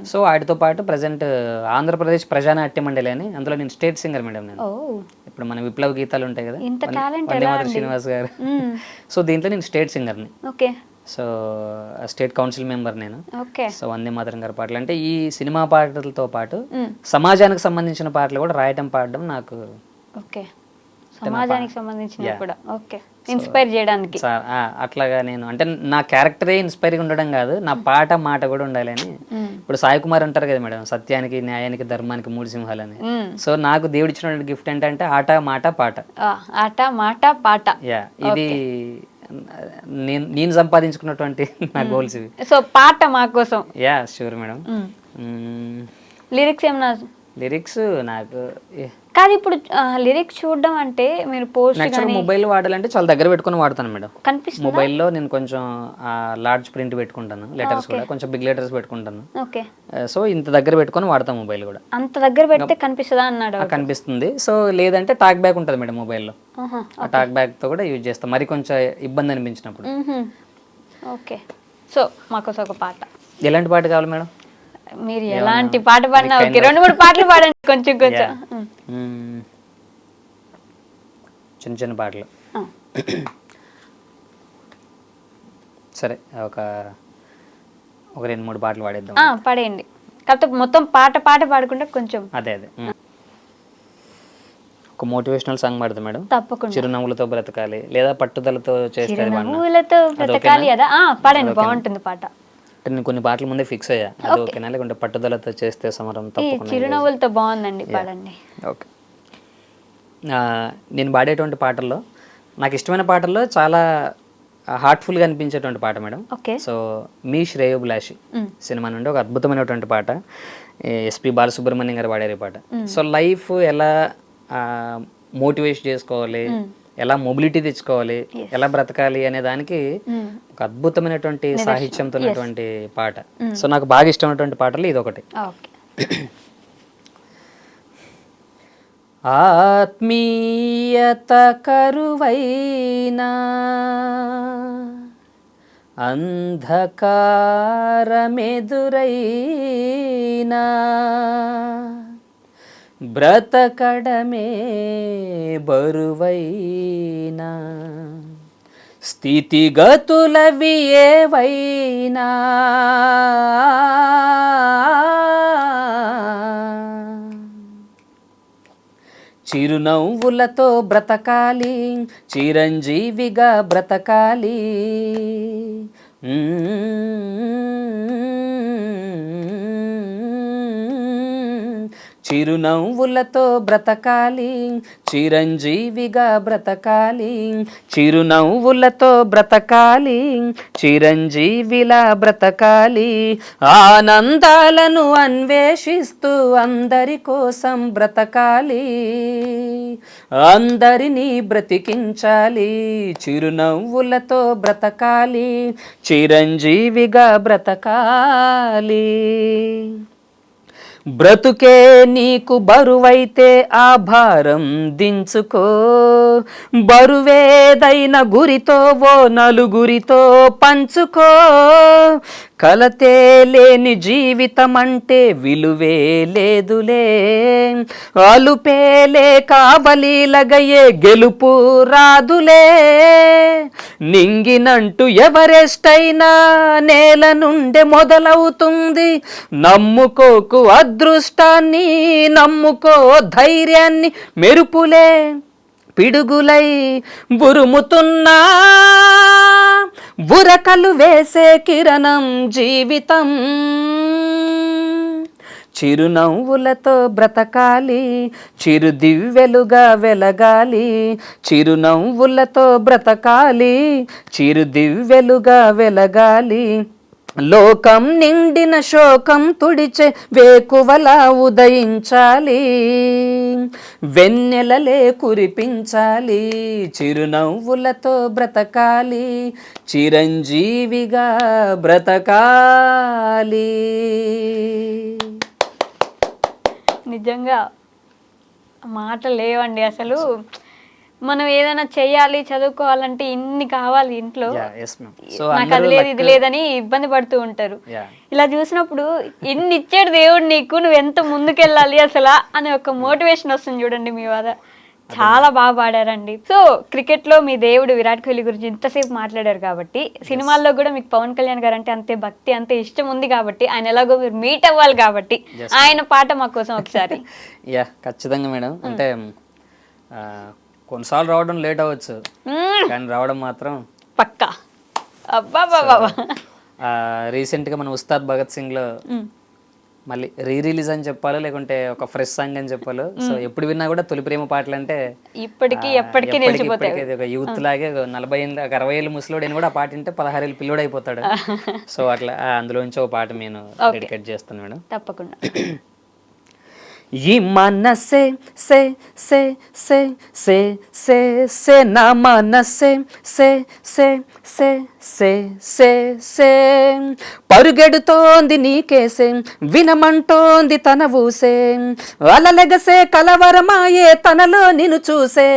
సో వాటితో పాటు ప్రజెంట్ ఆంధ్రప్రదేశ్ ప్రజానాట్య మండలి అని, అందులో నేను స్టేట్ సింగర్ మేడం. నేను ఇప్పుడు మన విప్లవ గీతాలు ఉంటాయి కదా, వందే మాతరం శ్రీనివాస్ గారు. సో దీంట్లో నేను స్టేట్ సింగర్ని. సో స్టేట్ కౌన్సిల్ మెంబర్ నేను. సో వందే మాతరం గారి పాటలు అంటే ఈ సినిమా పాటలతో పాటు సమాజానికి సంబంధించిన పాటలు కూడా రాయటం, పాడడం నాకు సమాజానికి సంబంధించిన కూడా ఇన్స్పైర్ చేయడానికి. అట్లాగా నేను అంటే నా క్యారెక్టరే ఇన్స్పైరింగ్ ఉండడం కాదు, నా పాట మాట కూడా ఉండాలి అని. ఇప్పుడు సాయి కుమార్ అంటారు కదా మేడం, సత్యానికి న్యాయానికి ధర్మానికి 3 సింహాలని. సో నాకు దేవుడు ఇచ్చిన గిఫ్ట్ ఏంటంటే ఆట మాట పాట. ఆట మాట పాట. యా, ఇది నేను సంపాదించుకున్నటువంటి నా గోల్స్ ఇవి. సో పాట మా కోసం. Yeah sure madam. లిరిక్స్ ఏమన్నా? లిరిక్స్ నాకు కాదు, ఇప్పుడు లిరిక్స్ చూడడం అంటే మీరు పోస్ట్ మొబైల్ వాడాలంటే చాలా దగ్గర పెట్టుకుని వాడతాను మేడం. కనిపిస్తుంది మొబైల్లో. నేను కొంచెం లార్జ్ ప్రింట్ పెట్టుకుంటాను, లెటర్స్ కూడా కొంచెం బిగ్ లెటర్స్ పెట్టుకుంటాను. సో ఇంత దగ్గర పెట్టుకొని వాడతాను మొబైల్ కూడా. అంత దగ్గర పెడితే కనిపిస్తుందా అన్నాడు? కనిపిస్తుంది. సో లేదంటే టాక్ బ్యాక్ ఉంటుంది మేడం మొబైల్లో, ఆ టాక్ బ్యాక్ తో కూడా యూజ్ చేస్తాం మరి కొంచెం ఇబ్బంది అనిపించినప్పుడు. ఓకే. సో మాకోసం ఒక పాట. ఎలాంటి పాట కావాలి మేడం? మీరు ఎలాంటి పాట పాడినా ఓకే, 2-3 పాటలు పాడండి. కొంచెం చిన్న చిన్న పాటలు. సరే ఒక 2-3 పాటలు పాడేద్దాం. పాడేయండి. కాకపోతే మొత్తం పాట పాడకుండా కొంచెం అదే ఒక మోటివేషనల్ సాంగ్ పాడతాం మేడం. తప్పకుండా. చిరునవ్వులతో బ్రతకాలి లేదా పట్టుదలతో చేస్తే పాడండి, బాగుంటుంది పాట. నేను కొన్ని పాటల ముందే ఫిక్స్ అయ్యా, అది ఓకేనా, లేకుంటే పట్టుదలతో చేస్తే సమరం తప్పకుండా. చిరునవ్వులతో బాగుందండి, పాడండి. ఓకే. నేను పాడేటువంటి పాటల్లో నాకు ఇష్టమైన పాటల్లో చాలా హార్ట్ఫుల్గా అనిపించేటువంటి పాట మేడం. సో మీ శ్రేయోభిలాషి సినిమా నుండి ఒక అద్భుతమైనటువంటి పాట, ఎస్పి బాలసుబ్రహ్మణ్యం గారు పాడారు ఈ పాట. సో లైఫ్ ఎలా మోటివేట్ చేసుకోవాలి, ఎలా మొబిలిటీ తెచ్చుకోవాలి, ఎలా బ్రతకాలి అనే దానికి ఒక అద్భుతమైనటువంటి సాహిత్యంతో ఉన్నటువంటి పాట. సో నాకు బాగా ఇష్టమైనటువంటి పాటలు ఇది ఒకటి. ఆత్మీయత కరువైనా అంధకారమెదురైనా బ్రతకడమే బరువైనా స్థితిగతులవి ఏవైనా చిరునవ్వులతో బ్రతకాలి, చిరంజీవిగా బ్రతకాలి. చిరునవ్వులతో బ్రతకాలి, చిరంజీవిగా బ్రతకాలి, చిరునవ్వులతో బ్రతకాలి, చిరంజీవిలా బ్రతకాలి, ఆనందాలను అన్వేషిస్తూ అందరి కోసం బ్రతకాలి, అందరినీ బ్రతికించాలి, చిరునవ్వులతో బ్రతకాలి, చిరంజీవిగా బ్రతకాలి. బ్రతుకే నీకు బరువైతే ఆ భారం దించుకో, బరువేదైన గురితో ఓ నలుగురితో పంచుకో, కలతే లేని జీవితం అంటే విలువే లేదులే, అలుపే లేక అవలీలగయే గెలుపు రాదులే, నింగినంటూ ఎవరెస్ట్ అయినా నేల నుండే మొదలవుతుంది, నమ్ముకోకు అదృష్టాన్ని, నమ్ముకో ధైర్యాన్ని, మెరుపులే పిడుగులై బురుముతున్నా బురకలు వేసే కిరణం జీవితం, చిరునవ్వులతో బ్రతకాలి, చిరు దివ్వెలుగా వెలగాలి, చిరునవ్వులతో బ్రతకాలి, చిరు దివ్వెలుగా వెలగాలి, లోకం నిండిన శోకం తుడిచే వేకువలా ఉదయించాలి, వెన్నెలలే కురిపించాలి, చిరునవ్వులతో బ్రతకాలి, చిరంజీవిగా బ్రతకాలి. నిజంగా మాటలు లేవండి అసలు. మనం ఏదైనా చేయాలి, చదువుకోవాలంటే ఇన్ని కావాలి ఇంట్లో, నాకు అది లేదు ఇది లేదని ఇబ్బంది పడుతూ ఉంటారు. ఇలా చూసినప్పుడు ఇన్ని ఇచ్చాడు దేవుడు నీకు, నువ్వు ఎంత ముందుకెళ్ళాలి అసలు అనే ఒక మోటివేషన్ వస్తుంది చూడండి మీ వల్ల. చాలా బాగా పాడారండి. సో క్రికెట్ లో మీ దేవుడు విరాట్ కోహ్లీ గురించి ఇంతసేపు మాట్లాడారు కాబట్టి, సినిమాల్లో కూడా మీకు పవన్ కళ్యాణ్ గారు అంటే అంతే భక్తి, అంతే ఇష్టం ఉంది కాబట్టి, ఆయన ఎలాగో మీరు మీట్ అవ్వాలి కాబట్టి ఆయన పాట మా కోసం ఒకసారి. యా ఖచ్చితంగా మేడం. అంటే కొన్నిసార్లు రావడం లేట్ అవ్వచ్చు, కానీ రావడం మాత్రం పక్కా. అబ్బా బాబా. రీసెంట్గా మన ఉస్తాద్ భగత్ సింగ్ లో మళ్ళీ రిలీజ్ అని చెప్పాలో లేకుంటే ఒక ఫ్రెష్ సాంగ్ అని చెప్పాలో. సో ఎప్పుడు విన్నా కూడా తొలి ప్రేమ పాటలు అంటే ఇప్పటికీ ఎప్పటికీ నిలిచిపోతాయి. ఒక యూత్ లాగే 40 ఏళ్ళు 60 ఏళ్ళు ముసలోడైనా కూడా ఆ పాట వింటే 16 ఏళ్ళు పిల్లోడు అయిపోతాడు. సో అట్లా అందులోంచి ఒక పాట నేను డెడికేట్ చేస్తాను మేడం. తప్పకుండా. ఈ మనసే సే సే సే సే సే సే నా మనసే సే సే సే సే సే సే పరుగెడుతోంది నీకేసే, వినమంటోంది తన ఊసే, అలలెగసే కలవరమాయే తనలో నిన్ను చూసే,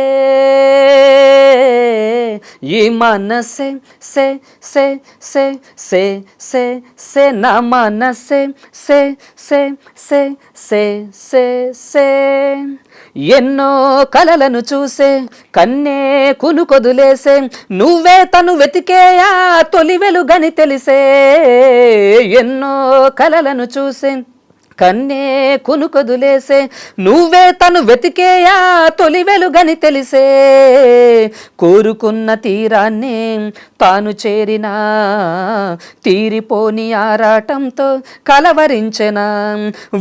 ఈ మనసే సే సే సే సే సే సే నా మనసే సే సే సే సే సే సే ఎన్నో కలలను చూసే కన్నే కునుకొదులేసే, నువ్వే తను వెతికేయా తొలి వెలుగని తెలిసే, ఎన్నో కలలను చూసే కన్నే కునుకొదులేసే, నువ్వే తను వెతికేయా తొలి వెలుగని తెలిసే, కోరుకున్న తీరాన్ని తాను చేరినా తీరిపోని ఆరాటంతో కలవరించెనా,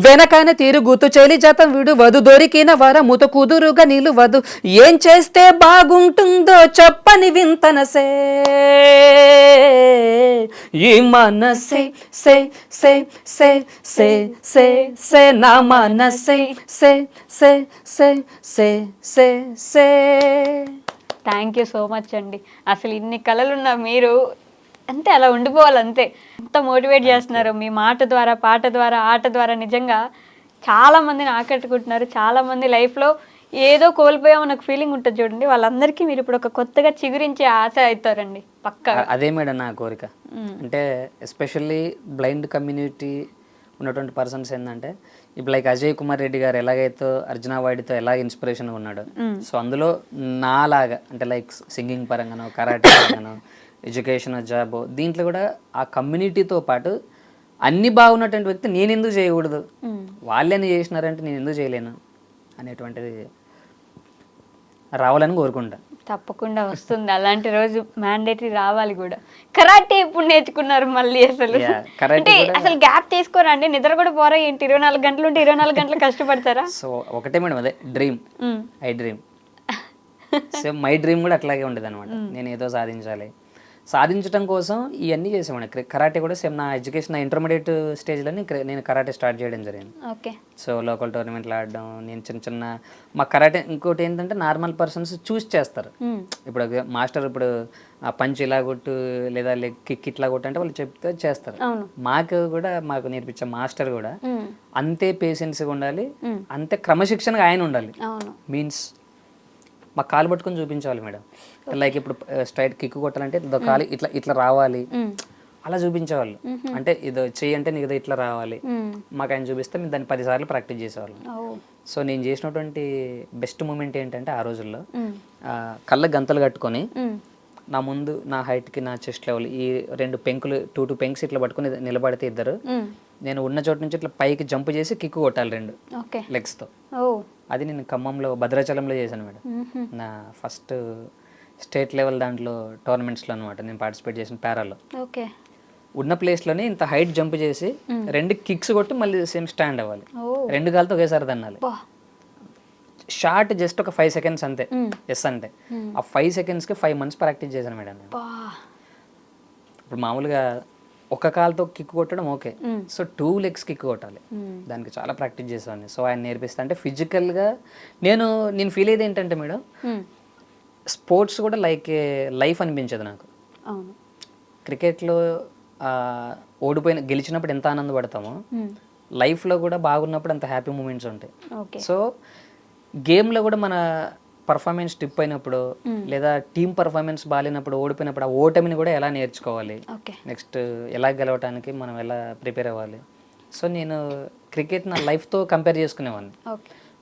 వెనకన తిరుగుతూ చెలి జతం విడువదు, దొరికిన వరముతో కుదురుగా నిలువదు, ఏం చేస్తే బాగుంటుందో చెప్పని వింతనసే, ఈ మనసే సే సే సే సే సే సే నా మనసే సే సే సే సే సే సే. థ్యాంక్ యూ సో మచ్ అండి. అసలు ఇన్ని కళలున్న మీరు అంతే అలా ఉండిపోవాలి అంతే. ఎంత మోటివేట్ చేస్తున్నారు మీ మాట ద్వారా, పాట ద్వారా, ఆట ద్వారా. నిజంగా చాలా మందిని ఆకట్టుకుంటున్నారు. చాలా మంది లైఫ్లో ఏదో కోల్పోయామో నాకు ఫీలింగ్ ఉంటుంది చూడండి, వాళ్ళందరికీ మీరు ఇప్పుడు ఒక కొత్తగా చిగురించే ఆశ అవుతారండి పక్కా. అదే మేడం నా కోరిక. అంటే ఎస్పెషల్లీ బ్లైండ్ కమ్యూనిటీ ఉన్నటువంటి పర్సన్స్ ఏంటంటే, ఇప్పుడు లైక్ అజయ్ కుమార్ రెడ్డి గారు ఎలాగైతే అర్జునా వాడితో ఎలా ఇన్స్పిరేషన్గా ఉన్నాడు, సో అందులో నాలాగా అంటే లైక్ సింగింగ్ పరంగానో, కరాటే పరంగానో, ఎడ్యుకేషన్, జాబ్, దీంట్లో కూడా ఆ కమ్యూనిటీతో పాటు అన్ని బాగున్నటువంటి వ్యక్తి నేను ఎందుకు చేయకూడదు, వాళ్ళని చేసినారంటే నేను ఎందుకు చేయలేను అనేటువంటిది రావాలని కోరుకుంటా. తప్పకుండా వస్తుంది అలాంటి రోజు, మ్యాండేటరీ రావాలి కూడా. కరాటే ఎప్పుడు నేర్చుకున్నారు మళ్ళీ అసలు? అంటే అసలు గ్యాప్ తీసుకోరా అండి? నిద్ర కూడా పోరా ఏంటి? 24 గంటలు ఉంటే 24 గంటలు కష్టపడతారా? సో ఒకటే మేడం, అదే dream, I dream. So my dream కూడా అట్లాగే ఉండేది అనమాట. నేను ఏదో సాధించడం కోసం ఇవన్నీ చేసామండి. కరాటే కూడా సేమ్ నా ఎడ్యుకేషన్, నా ఇంటర్మీడియట్ స్టేజ్లోనే నేను కరాటే స్టార్ట్ చేయడం జరిగింది. ఓకే. సో లోకల్ టోర్నమెంట్లు ఆడడం, నేను చిన్న మా కరాటే ఇంకోటి ఏంటంటే నార్మల్ పర్సన్స్ చూస్ చేస్తారు. ఇప్పుడు మాస్టర్ ఇప్పుడు ఆ పంచ్ ఇలా కొట్టు లేదా లెగ్ కిక్ ఇట్లా కొట్టు అంటే వాళ్ళు చెప్తే చేస్తారు. మాకు నేర్పించే మాస్టర్ కూడా అంతే పేషెన్స్గా ఉండాలి, అంతే క్రమశిక్షణగా ఆయన ఉండాలి. మీన్స్ మా కాలు పట్టుకొని చూపించాలి మేడం. లైక్ ఇప్పుడు స్ట్రైట్ కిక్ కొట్టాలంటే కాలు ఇట్లా ఇట్లా రావాలి, అలా చూపించేవాళ్ళు. అంటే ఇది చెయ్యి అంటే నీకు ఇట్లా రావాలి, మాకు ఆయన చూపిస్తే మేము దాన్ని 10 సార్లు ప్రాక్టీస్ చేసేవాళ్ళం. సో నేను చేసినటువంటి బెస్ట్ మూమెంట్ ఏంటంటే ఆ రోజుల్లో కళ్ళ గంతలు కట్టుకొని నా ముందు నా హైట్కి నా చెస్ట్ లెవెల్ ఈ 2 పెంకులు 2 పెంక్స్ ఇట్లా పట్టుకుని నిలబడితే ఇద్దరు, నేను ఉన్న చోటు నుంచి ఇట్లా పైకి జంప్ చేసి కిక్ కొట్టాలి 2 లెగ్స్తో. అది నేను ఖమ్మంలో భద్రాచలంలో చేశాను మేడం. నా ఫస్ట్ స్టేట్ లెవెల్ దాంట్లో టోర్నమెంట్స్లో అనమాట నేను పార్టిసిపేట్ చేసిన పారాలో. ఉన్న ప్లేస్లోనే ఇంత హైట్ జంప్ చేసి 2 కిక్స్ కొట్టి మళ్ళీ సేమ్ స్టాండ్ అవ్వాలి, 2 కాళ్ళతో ఒకేసారి తన్నాలి. షార్ట్ జస్ట్ ఒక 5 సెకండ్స్ అంతే. ఎస్ అంటే ఆ 5 సెకండ్స్కి 5 months ప్రాక్టీస్ చేశాను మేడం నేను. ఇప్పుడు మామూలుగా ఒక కాలుతో కిక్ కొట్టడం ఓకే, సో 2 legs కిక్ కొట్టాలి, దానికి చాలా ప్రాక్టీస్ చేసేవాడిని. సో ఆయన నేర్పిస్తా అంటే ఫిజికల్గా నేను ఫీల్ అయ్యేది ఏంటంటే మేడం, స్పోర్ట్స్ కూడా లైఫ్ అనిపించదు నాకు. క్రికెట్లో గెలిచినప్పుడు ఎంత ఆనందపడతామో, లైఫ్లో కూడా బాగున్నప్పుడు అంత హ్యాపీ మూమెంట్స్ ఉంటాయి. సో గేమ్లో కూడా మన పర్ఫార్మెన్స్ టిప్ అయినప్పుడు లేదా టీమ్ పర్ఫార్మెన్స్ బాగాలేనప్పుడు, ఓడిపోయినప్పుడు ఆ ఓటమిని కూడా ఎలా నేర్చుకోవాలి, నెక్స్ట్ ఎలా గెలవడానికి మనం ఎలా ప్రిపేర్ అవ్వాలి. సో నేను క్రికెట్ నా లైఫ్తో కంపేర్ చేసుకునేవాడిని.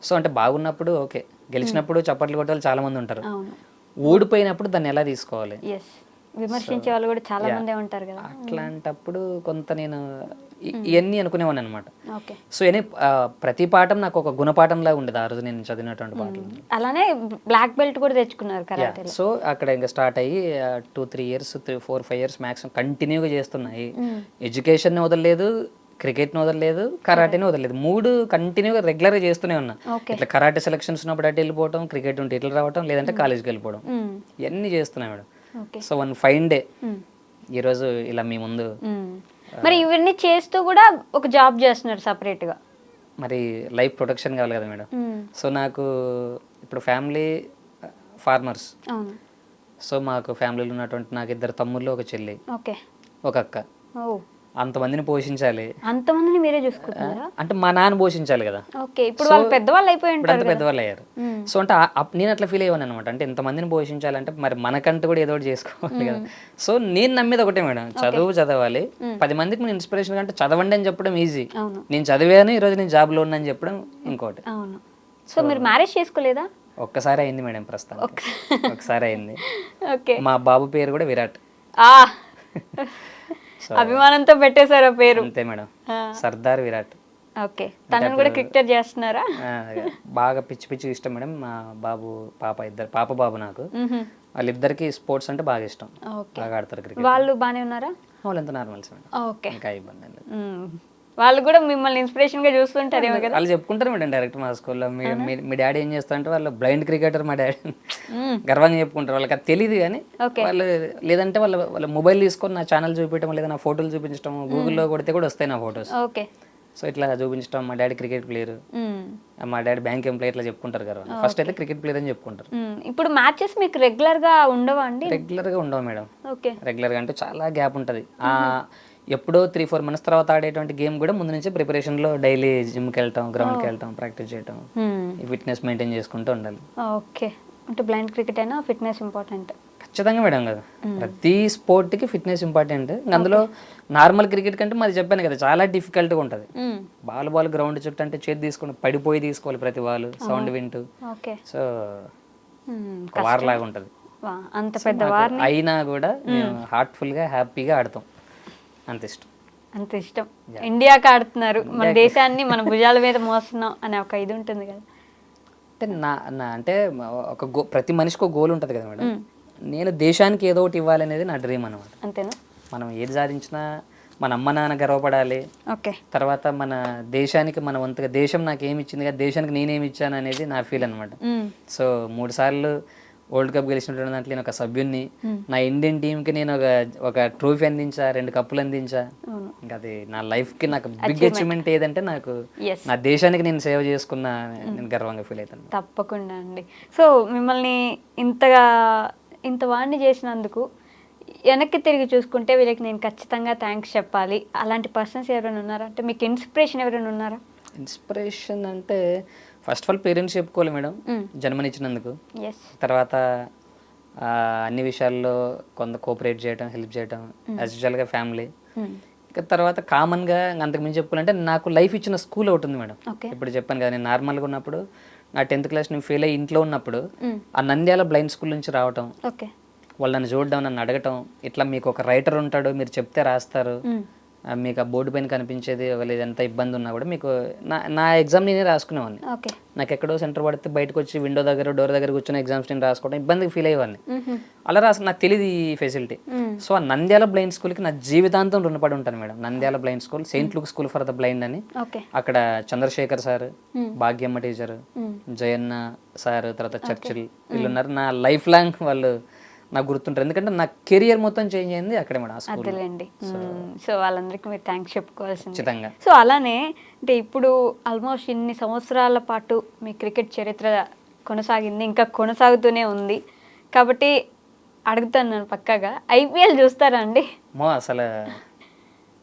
సో అంటే బాగున్నప్పుడు ఓకే, గెలిచినప్పుడు చప్పట్లు కొట్టే వాళ్ళు చాలా మంది ఉంటారు, ఓడిపోయినప్పుడు దాన్ని ఎలా తీసుకోవాలి, విమర్శించే వాళ్ళు కూడా చాలా మంది ఉంటారు కదా. అట్లాంటప్పుడు కొంత నేను ఇవన్నీ అనుకునేవాడిని అనమాట. సో ప్రతి పాఠం నాకు ఒక గుణపాఠం లాగా ఉండేది ఆ రోజు నేను చదివినటువంటి పాటలు. అలానే బ్లాక్ బెల్ట్ కూడా తెచ్చుకున్నారు కరాటేలో. సో అక్కడ ఇంకా స్టార్ట్ అయ్యి 2-3 years 4-5 years మ్యాక్సిమం కంటిన్యూగా చేస్తున్నాయి. ఎడ్యుకేషన్ వదలలేదు, క్రికెట్ని వదలలేదు, కరాటేని వదలలేదు, 3 కంటిన్యూగా రెగ్యులర్గా చేస్తూనే ఉన్నా. ఇట్లా కరాటే సెలక్షన్స్ ఉన్నప్పుడు అటు వెళ్ళిపోవడం, క్రికెట్ ఉంటే ఇట్లా రావడం, లేదంటే కాలేజ్కి వెళ్ళిపోవడం, ఇవన్నీ చేస్తున్నా madam. So one fine day ఈరోజు ఇలా మీ ముందు. మరి ఇవన్నీ చేస్తూ కూడా ఒక జాబ్ చేస్తున్నారు సపరేట్గా. మరి లైఫ్ ప్రొటెక్షన్ కావాలి కదా మేడం. సో నాకు ఇప్పుడు ఫ్యామిలీ ఫార్మర్స్. సో మాకు ఫ్యామిలీలో ఉన్నటువంటి నాకు 2 తమ్ముళ్ళు, ఒక చెల్లి, ఒక అక్క. అంతమందిని పోషించాలి. అంతమందిని మీరే చూసుకుంటారా? అంటే మా నాన్న పోషించాలి కదా. ఇప్పుడు వాళ్ళు పెద్దవాళ్ళు అయిపోయి ఉంటారు, పెద్దవాళ్ళు అయ్యారు. సో అంటే నేను అట్లా ఫీల్ అయ్యాను అనమాట. అంటే ఇంతమందిని పోషించాలంటే మరి మనకంటూ కూడా ఏదో ఒకటి చేసుకోవాలి కదా. సో నేను నమ్మేది ఒకటే మేడం, చదవాలి, 10 మందికి నేను ఇన్స్పిరేషన్ అంటే చదవండి అని చెప్పడం ఈజీ. నేను చదివాను, ఈరోజు నేను జాబ్లో ఉన్నాను చెప్పడం ఇంకోటి. సో మీరు మ్యారేజ్ చేసుకోలేదా? ఒక్కసారి అయింది మేడం, ప్రస్తుతం ఒకసారి అయింది. మా బాబు పేరు కూడా విరాట్. అభిమానంతో పెట్టేశారు పేరు. అంతే మేడం, సర్దార్ విరాట్. ఓకే. తనను కూడా క్రికెట్ చేస్తున్నారా? బాగా పిచ్చి ఇష్టం మేడం. మా బాబు పాప బాబు నాకు, వాళ్ళిద్దరికి స్పోర్ట్స్ అంటే బాగా ఇష్టం, బాగా ఆడతారు క్రికెట్. వాళ్ళు బాగానే ఉన్నారా? వాళ్ళు ఎంత నార్మల్స్ మేడం, ఓకే, ఇంకా ఇబ్బంది లేదు. వాళ్ళు కూడా మిమ్మల్ని ఇన్స్పిరేషన్ గా చూస్తుంటారేమో కదా. వాళ్ళు చెప్పుకుంటారు మేడం డైరెక్ట్ మా స్కూల్లో, మీ డాడీ ఏం చేస్తారంటే వాళ్ళు బ్లైండ్ క్రికెటర్ మా డాడీ గర్వంగా చెప్పుకుంటారు. వాళ్ళకి అది తెలియదు కానీ వాళ్ళు, లేదంటే వాళ్ళ మొబైల్ తీసుకొని నా ఛానల్ చూపించడం, లేదా నా ఫోటోలు చూపించడం, గూగుల్లో కొడితే కూడా వస్తాయి నా ఫొటోస్. సో ఇట్లా చూపించడం, మా డాడీ క్రికెట్ ప్లేయర్, మా డాడీ బ్యాంక్ ఎంప్లాయ్, ఇట్లా చెప్పుకుంటారు కదా. ఫస్ట్ అయితే క్రికెట్ ప్లేయర్ అని చెప్పుకుంటారు. ఇప్పుడు మ్యాచెస్ మీకు రెగ్యులర్ గా ఉండవా అండి? రెగ్యులర్ గా ఉండవు మేడం. రెగ్యులర్ గా అంటే చాలా గ్యాప్ ఉంటుంది. ఎప్పుడో 3-4 months తర్వాత ఆడేటువంటి గేమ్ కూడా ముందు నుంచి ప్రిపరేషన్లో డైలీ జిమ్కి వెళ్ళటం, గ్రౌండ్కి వెళ్ళటం, ప్రాక్టీస్ చేయటం, ఫిట్నెస్ మెయింటైన్ చేసుకుంటూ ఉండాలి. ఓకే. అంటే బ్లైండ్ క్రికెట్ అయినా ఫిట్నెస్ ఇంపార్టెంట్. ఖచ్చితంగా మేడం కదా, ప్రతి స్పోర్ట్కి ఫిట్నెస్ ఇంపార్టెంట్. అందులో నార్మల్ క్రికెట్ కంటే మరి చెప్పాను కదా చాలా డిఫికల్ట్గా ఉంటుంది. బాల్ గ్రౌండ్ చుట్టూ అంటే చేతి తీసుకుని పడిపోయి తీసుకోవాలి ప్రతి బాల్, సౌండ్ వింటూ. సో వార్ లాగా ఉంటుంది. అంత పెద్ద వార్ అయినా కూడా మేము హార్ట్ఫుల్గా హ్యాపీగా ఆడతాం. అంత ఇష్టం. ఇండియాకి ఆడుతున్నారు, మన దేశాన్ని మన భుజాల మీద మోస్తున్నాం అనే ఒక ఇది ఉంటుంది కదా. అంటే అంటే ప్రతి మనిషికి ఒక గోల్ ఉంటుంది కదా మేడం. నేను దేశానికి ఏదో ఒకటి ఇవ్వాలనేది నా డ్రీమ్ అనమాట. అంతేనా? మనం ఏది సాధించినా మన అమ్మ నాన్న గర్వపడాలి, ఓకే. తర్వాత మన దేశానికి మన వంతుగా దేశం నాకు ఏమి ఇచ్చింది కదా, దేశానికి నేనేమి ఇచ్చాను అనేది నా ఫీల్ అనమాట. సో 3 సార్లు వరల్డ్ కప్ గెలిచినటువంటి దాంట్లో నేను ఒక సభ్యున్ని, నా ఇండియన్ టీంకి నేను ఒక ట్రోఫీ అందించా, 2 కప్పులు అందించా. ఇంకా అది నా లైఫ్కి నాకు బిగ్ అచీవ్మెంట్ ఏదంటే నాకు నా దేశానికి నేను సేవ చేసుకున్న నేను గర్వంగా ఫీల్ అవుతాను. తప్పకుండా అండి. సో మిమ్మల్ని ఇంత వాడిని చేసినందుకు వెనక్కి తిరిగి చూసుకుంటే వీళ్ళకి నేను ఖచ్చితంగా థ్యాంక్స్ చెప్పాలి, అలాంటి పర్సన్స్ ఎవరైనా ఉన్నారా? అంటే మీకు ఇన్స్పిరేషన్ ఎవరైనా ఉన్నారా? ఇన్స్పిరేషన్ అంటే ఫస్ట్ ఆఫ్ ఆల్ పేరెంట్స్ చెప్పుకోవాలి మేడం, జన్మనిచ్చినందుకు. తర్వాత అన్ని విషయాల్లో కొంత కోఆపరేట్ చేయడం, హెల్ప్ చేయడం, యాజ్ యూజువల్గా ఫ్యామిలీ. ఇంకా తర్వాత కామన్గా అంతకుమించి చెప్పుకోవాలంటే నాకు లైఫ్ ఇచ్చిన స్కూల్ ఒకటి ఉంది మేడం. ఇప్పుడు చెప్పాను కదా, నేను నార్మల్గా ఉన్నప్పుడు నా 10th క్లాస్ నేను ఫెయిల్ అయ్యి ఇంట్లో ఉన్నప్పుడు ఆ నంద్యాల బ్లైండ్ స్కూల్ నుంచి రావటం, వాళ్ళు నన్ను చూడడం, నన్ను అడగటం, ఇట్లా మీకు ఒక రైటర్ ఉంటాడు, మీరు చెప్తే రాస్తారు, మీకు ఆ బోర్డు పైన కనిపించేది ఒకవేళ ఎంత ఇబ్బంది ఉన్నా కూడా మీకు నా ఎగ్జామ్ నేనే రాసుకునేవాడిని. నాకు ఎక్కడో సెంటర్ పడితే బయటకు వచ్చి విండో దగ్గర డోర్ దగ్గర కూర్చొని ఎగ్జామ్స్ నేను రాసుకోవడం ఇబ్బందికి ఫీల్ అయ్యేవాడిని. అలా నాకు తెలియదు ఈ ఫెసిలిటీ. సో ఆ నంద్యాల బ్లైండ్ స్కూల్కి నా జీవితాంతం రుణపడి ఉంటాను మేడం. Nandyal blind school, saint Luke school for the blind అని, అక్కడ Chandrashekar sir, Bhagyamma teacher, Jayanna sir, తర్వాత చర్చిల్ వీళ్ళు ఉన్నారు. నా లైఫ్ లాంగ్ వాళ్ళు నాకు గుర్తుంటారు, ఎందుకంటే నా కెరియర్ మొత్తం చేంజ్ అయింది అక్కడే మేడం. అదేలేండి. సో వాళ్ళందరికీ మీరు థ్యాంక్స్ చెప్పుకోవాల్సింది. ఖచ్చితంగా. సో అలానే అంటే ఇప్పుడు ఆల్మోస్ట్ ఇన్ని సంవత్సరాల పాటు మీ క్రికెట్ చరిత్ర కొనసాగింది, ఇంకా కొనసాగుతూనే ఉంది కాబట్టి అడుగుతాను నేను పక్కాగా, ఐపీఎల్ చూస్తారా అండి? అసలు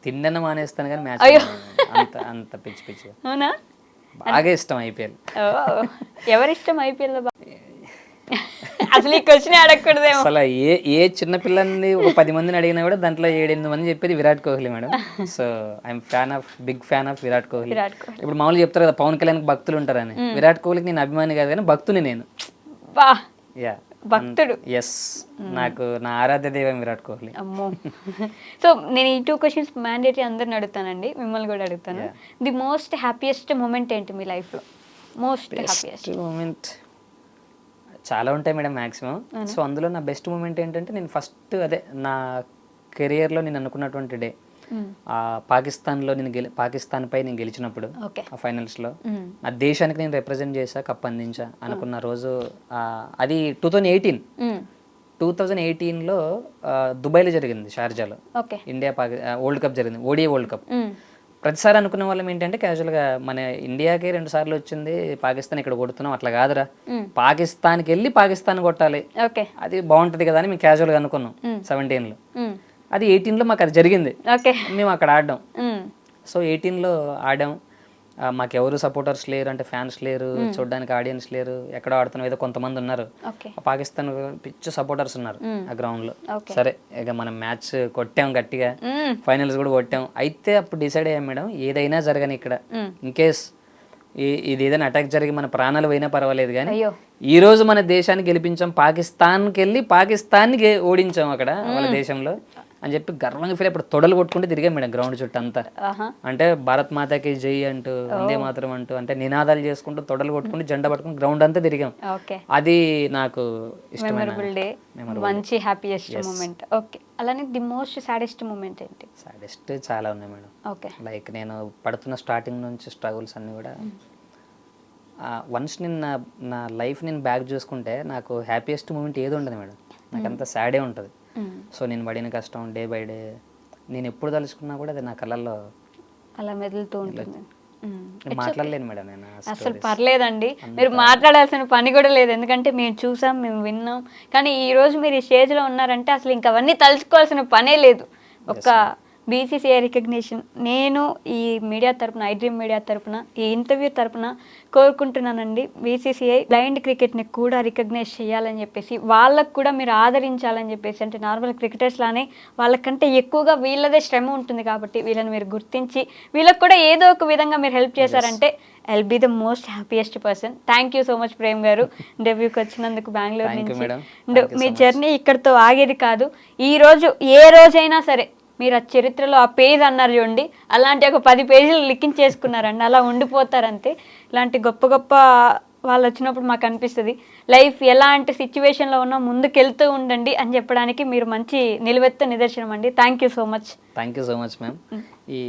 తిండన మానేస్తాను కానీ మ్యాచ్ అంత పిచ్చి పిచ్చి. అవునా? బాగా ఇష్టం ఐపీఎల్. ఎవరిష్టం ఐపీఎల్? అసలు ఈ క్వశ్చన్ అడగకూడదేమో. అసలు ఏ చిన్న పిల్లల్ని ఒక 10 మందిని అడిగినా కూడా దాంట్లో 7-8 మంది చెప్పేది Virat Kohli madam. So I'm big fan of Virat Kohli. ఇప్పుడు మామూలుగా చెప్తారు కదా పవన్ కళ్యాణ్ భక్తులు ఉంటారని, విరాట్ కోహ్లీకి నేను అభిమాని కాదు కానీ భక్తుని నేను. భక్తుడు. ఎస్, నాకు నా ఆరాధ్య దైవం విరాట్ కోహ్లీ. అమ్మో. సో నేను ఈ 2 క్వశ్చన్స్ మ్యాండేటరీ అందరిని అడుగుతానండి, మిమ్మల్ని కూడా అడుగుతాను. ది మోస్ట్ హ్యాపీయెస్ట్ మూమెంట్ ఏంటి మీ లైఫ్లో? మోస్ట్ హ్యాపీయెస్ట్ మూమెంట్ చాలా ఉంటాయి మేడం మ్యాక్సిమం. సో అందులో నా బెస్ట్ మూమెంట్ ఏంటంటే నేను ఫస్ట్ నా కెరియర్లో నేను అనుకున్నటువంటి డే పాకిస్తాన్ పై నేను గెలిచినప్పుడు ఆ ఫైనల్స్లో నా దేశానికి నేను రిప్రజెంట్ చేశా, కప్ అందించా అనుకున్న రోజు. అది 2018లో దుబాయ్లో జరిగింది, షార్జాలో ఇండియా వరల్డ్ కప్ జరిగింది, ఓడిఐ వరల్డ్ కప్. ప్రతిసారి అనుకునే వాళ్ళం ఏంటంటే క్యాజువల్గా మన ఇండియాకి 2 సార్లు వచ్చింది, పాకిస్తాన్ ఇక్కడ కొడుతున్నాం, అట్లా కాదురా, పాకిస్తాన్కి వెళ్ళి పాకిస్తాన్ కొట్టాలి, అది బాగుంటది కదా అని మేము క్యాజువల్గా అనుకున్నాం 17లో. అది 18లో మాకు అది జరిగింది, మేము అక్కడ ఆడాం. సో 18లో ఆడాం, మాకెవరు సపోర్టర్స్ లేరు, అంటే ఫ్యాన్స్ లేరు, చూడడానికి ఆడియన్స్ లేరు, ఎక్కడో ఆడుతున్నాం, ఏదో కొంతమంది ఉన్నారు, పాకిస్తాన్ పిచ్చి సపోర్టర్స్ ఉన్నారు ఆ గ్రౌండ్ లో. సరే ఇక మనం మ్యాచ్ కొట్టాం గట్టిగా, ఫైనల్స్ కూడా కొట్టాం. అయితే అప్పుడు డిసైడ్ అయ్యాం మేడం, ఏదైనా జరగని ఇక్కడ, ఇన్ కేస్ ఇది ఏదైనా అటాక్ జరిగి మన ప్రాణాలు పోయినా పర్వాలేదు కానీ ఈ రోజు మన దేశాన్ని గెలిపించాం, పాకిస్తాన్కి వెళ్ళి పాకిస్తాన్ని ఓడించాం అక్కడ వాళ్ళ దేశంలో అని చెప్పి గర్వంగా ఫీల్. ఇప్పుడు తొడలు కొట్టుకుంటే తిరిగాం మేడం గ్రౌండ్ చుట్టూ అంతా, అంటే భారత్ మాతాకి జై అంటూ, వందే మాతరం అంటూ, అంటే నినాదాలు చేసుకుంటూ తొడలు కొట్టుకుంటూ జెండా పట్టుకుని గ్రౌండ్ అంతా తిరిగాం. అది నాకు ఇష్టమైన మంచి హ్యాపీయెస్ట్ మూమెంట్. ఓకే, అలానే ది మోస్ట్ సాడెస్ట్ మూమెంట్ ఏంటి? సాడెస్ట్ చాలా ఉన్నాయి మేడం. ఓకే, లైక్ నేను పడుతున్న స్టార్టింగ్ నుంచి స్ట్రగుల్స్ అన్ని కూడా వన్స్ నేను నా లైఫ్ నేను బ్యాక్ చూసుకుంటే నాకు హ్యాపీయెస్ట్ మూమెంట్ ఏది ఉండదు మేడం, నాకంతా సాడే ఉంటుంది. సో నేను పడిన కష్టం డే బై డే నేను ఎప్పుడు తలుచుకున్నా కూడా అది నా కళ్ళల్లో అలా మెదులుతూ ఉంటుంది. మాట్లాడలేను మేడం నేను. అసలు పర్లేదండి, మీరు మాట్లాడాల్సిన పని కూడా లేదు, ఎందుకంటే మేము చూసాం, మేము విన్నాం. కానీ ఈ రోజు మీరు ఈ స్టేజ్లో ఉన్నారంటే అసలు ఇంకా అవన్నీ తలుచుకోవాల్సిన పనే లేదు. ఒక బీసీసీఐ రికగ్నిషన్ నేను ఈ మీడియా తరపున, ఐ డ్రీమ్ మీడియా తరపున, ఈ ఇంటర్వ్యూ తరపున కోరుకుంటున్నానండి, బీసీసీఐ బ్లైండ్ క్రికెట్ని కూడా రికగ్నైజ్ చేయాలని చెప్పేసి, వాళ్ళకు కూడా మీరు ఆదరించాలని చెప్పేసి. అంటే నార్మల్ క్రికెటర్స్ లానే వాళ్ళకంటే ఎక్కువగా వీళ్ళదే శ్రమ ఉంటుంది కాబట్టి వీళ్ళని మీరు గుర్తించి వీళ్ళకి కూడా ఏదో ఒక విధంగా మీరు హెల్ప్ చేశారంటే I'll be the most happiest person. Thank you so much Prem garu, ఇంటర్వ్యూకి వచ్చినందుకు బెంగళూరు నుంచి. మీ జర్నీ ఇక్కడితో ఆగేది కాదు, ఈ రోజు ఏ రోజైనా సరే మీరు ఆ చరిత్రలో ఆ పేజ్ అన్నారు చూడండి, అలాంటి ఒక 10 పేజీలు లిఖించేసుకున్నారండి, అలా ఉండిపోతారంతే. ఇలాంటి గొప్ప గొప్ప వాళ్ళు వచ్చినప్పుడు మాకు అనిపిస్తుంది లైఫ్ ఎలాంటి సిచ్యువేషన్లో ఉన్నా ముందుకెళ్తూ ఉండండి అని చెప్పడానికి మీరు మంచి నిలువెత్తు నిదర్శనం అండి. Thank you so much. Thank you so much ma'am. ఈ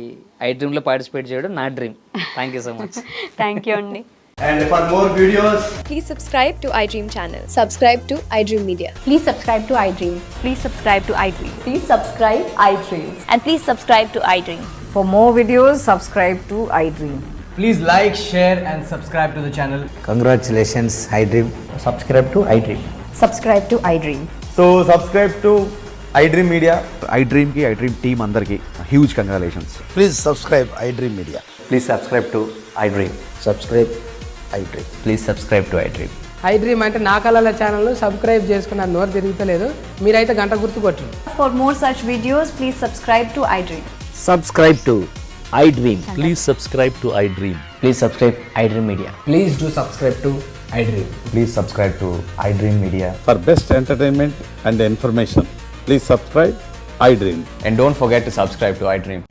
ఐ డ్రీమ్లో పార్టిసిపేట్ చేయడం నా dream. Thank you so much. Thank you అండి. And for more videos, Please subscribe to iDream channel. Subscribe to iDream Media. Please subscribe to iDream. Please subscribe to iDream. Please subscribe iDream. And please subscribe to iDream. For more videos, subscribe to iDream. please like, share, and subscribe to the channel. Congratulations, iDream. Subscribe to iDream. Subscribe to iDream. So subscribe to iDream Media. iDream ki iDream team andarki huge congratulations. Please subscribe iDream Media. Please subscribe to iDream. Subscribe iDream. Please subscribe to iDream. iDream అంటే నా కళల ఛానల్ సబ్స్క్రైబ్ చేసుకున్న నోరు తిరుగుతలేదు, మీరైతే గంట గుర్తు కొట్టండి. For more such videos, please subscribe to iDream. Subscribe to iDream. Please subscribe to iDream. Please subscribe iDream Media. Please do subscribe to iDream. Please subscribe to iDream Media. For best entertainment and information, please subscribe iDream. And don't forget to subscribe to iDream.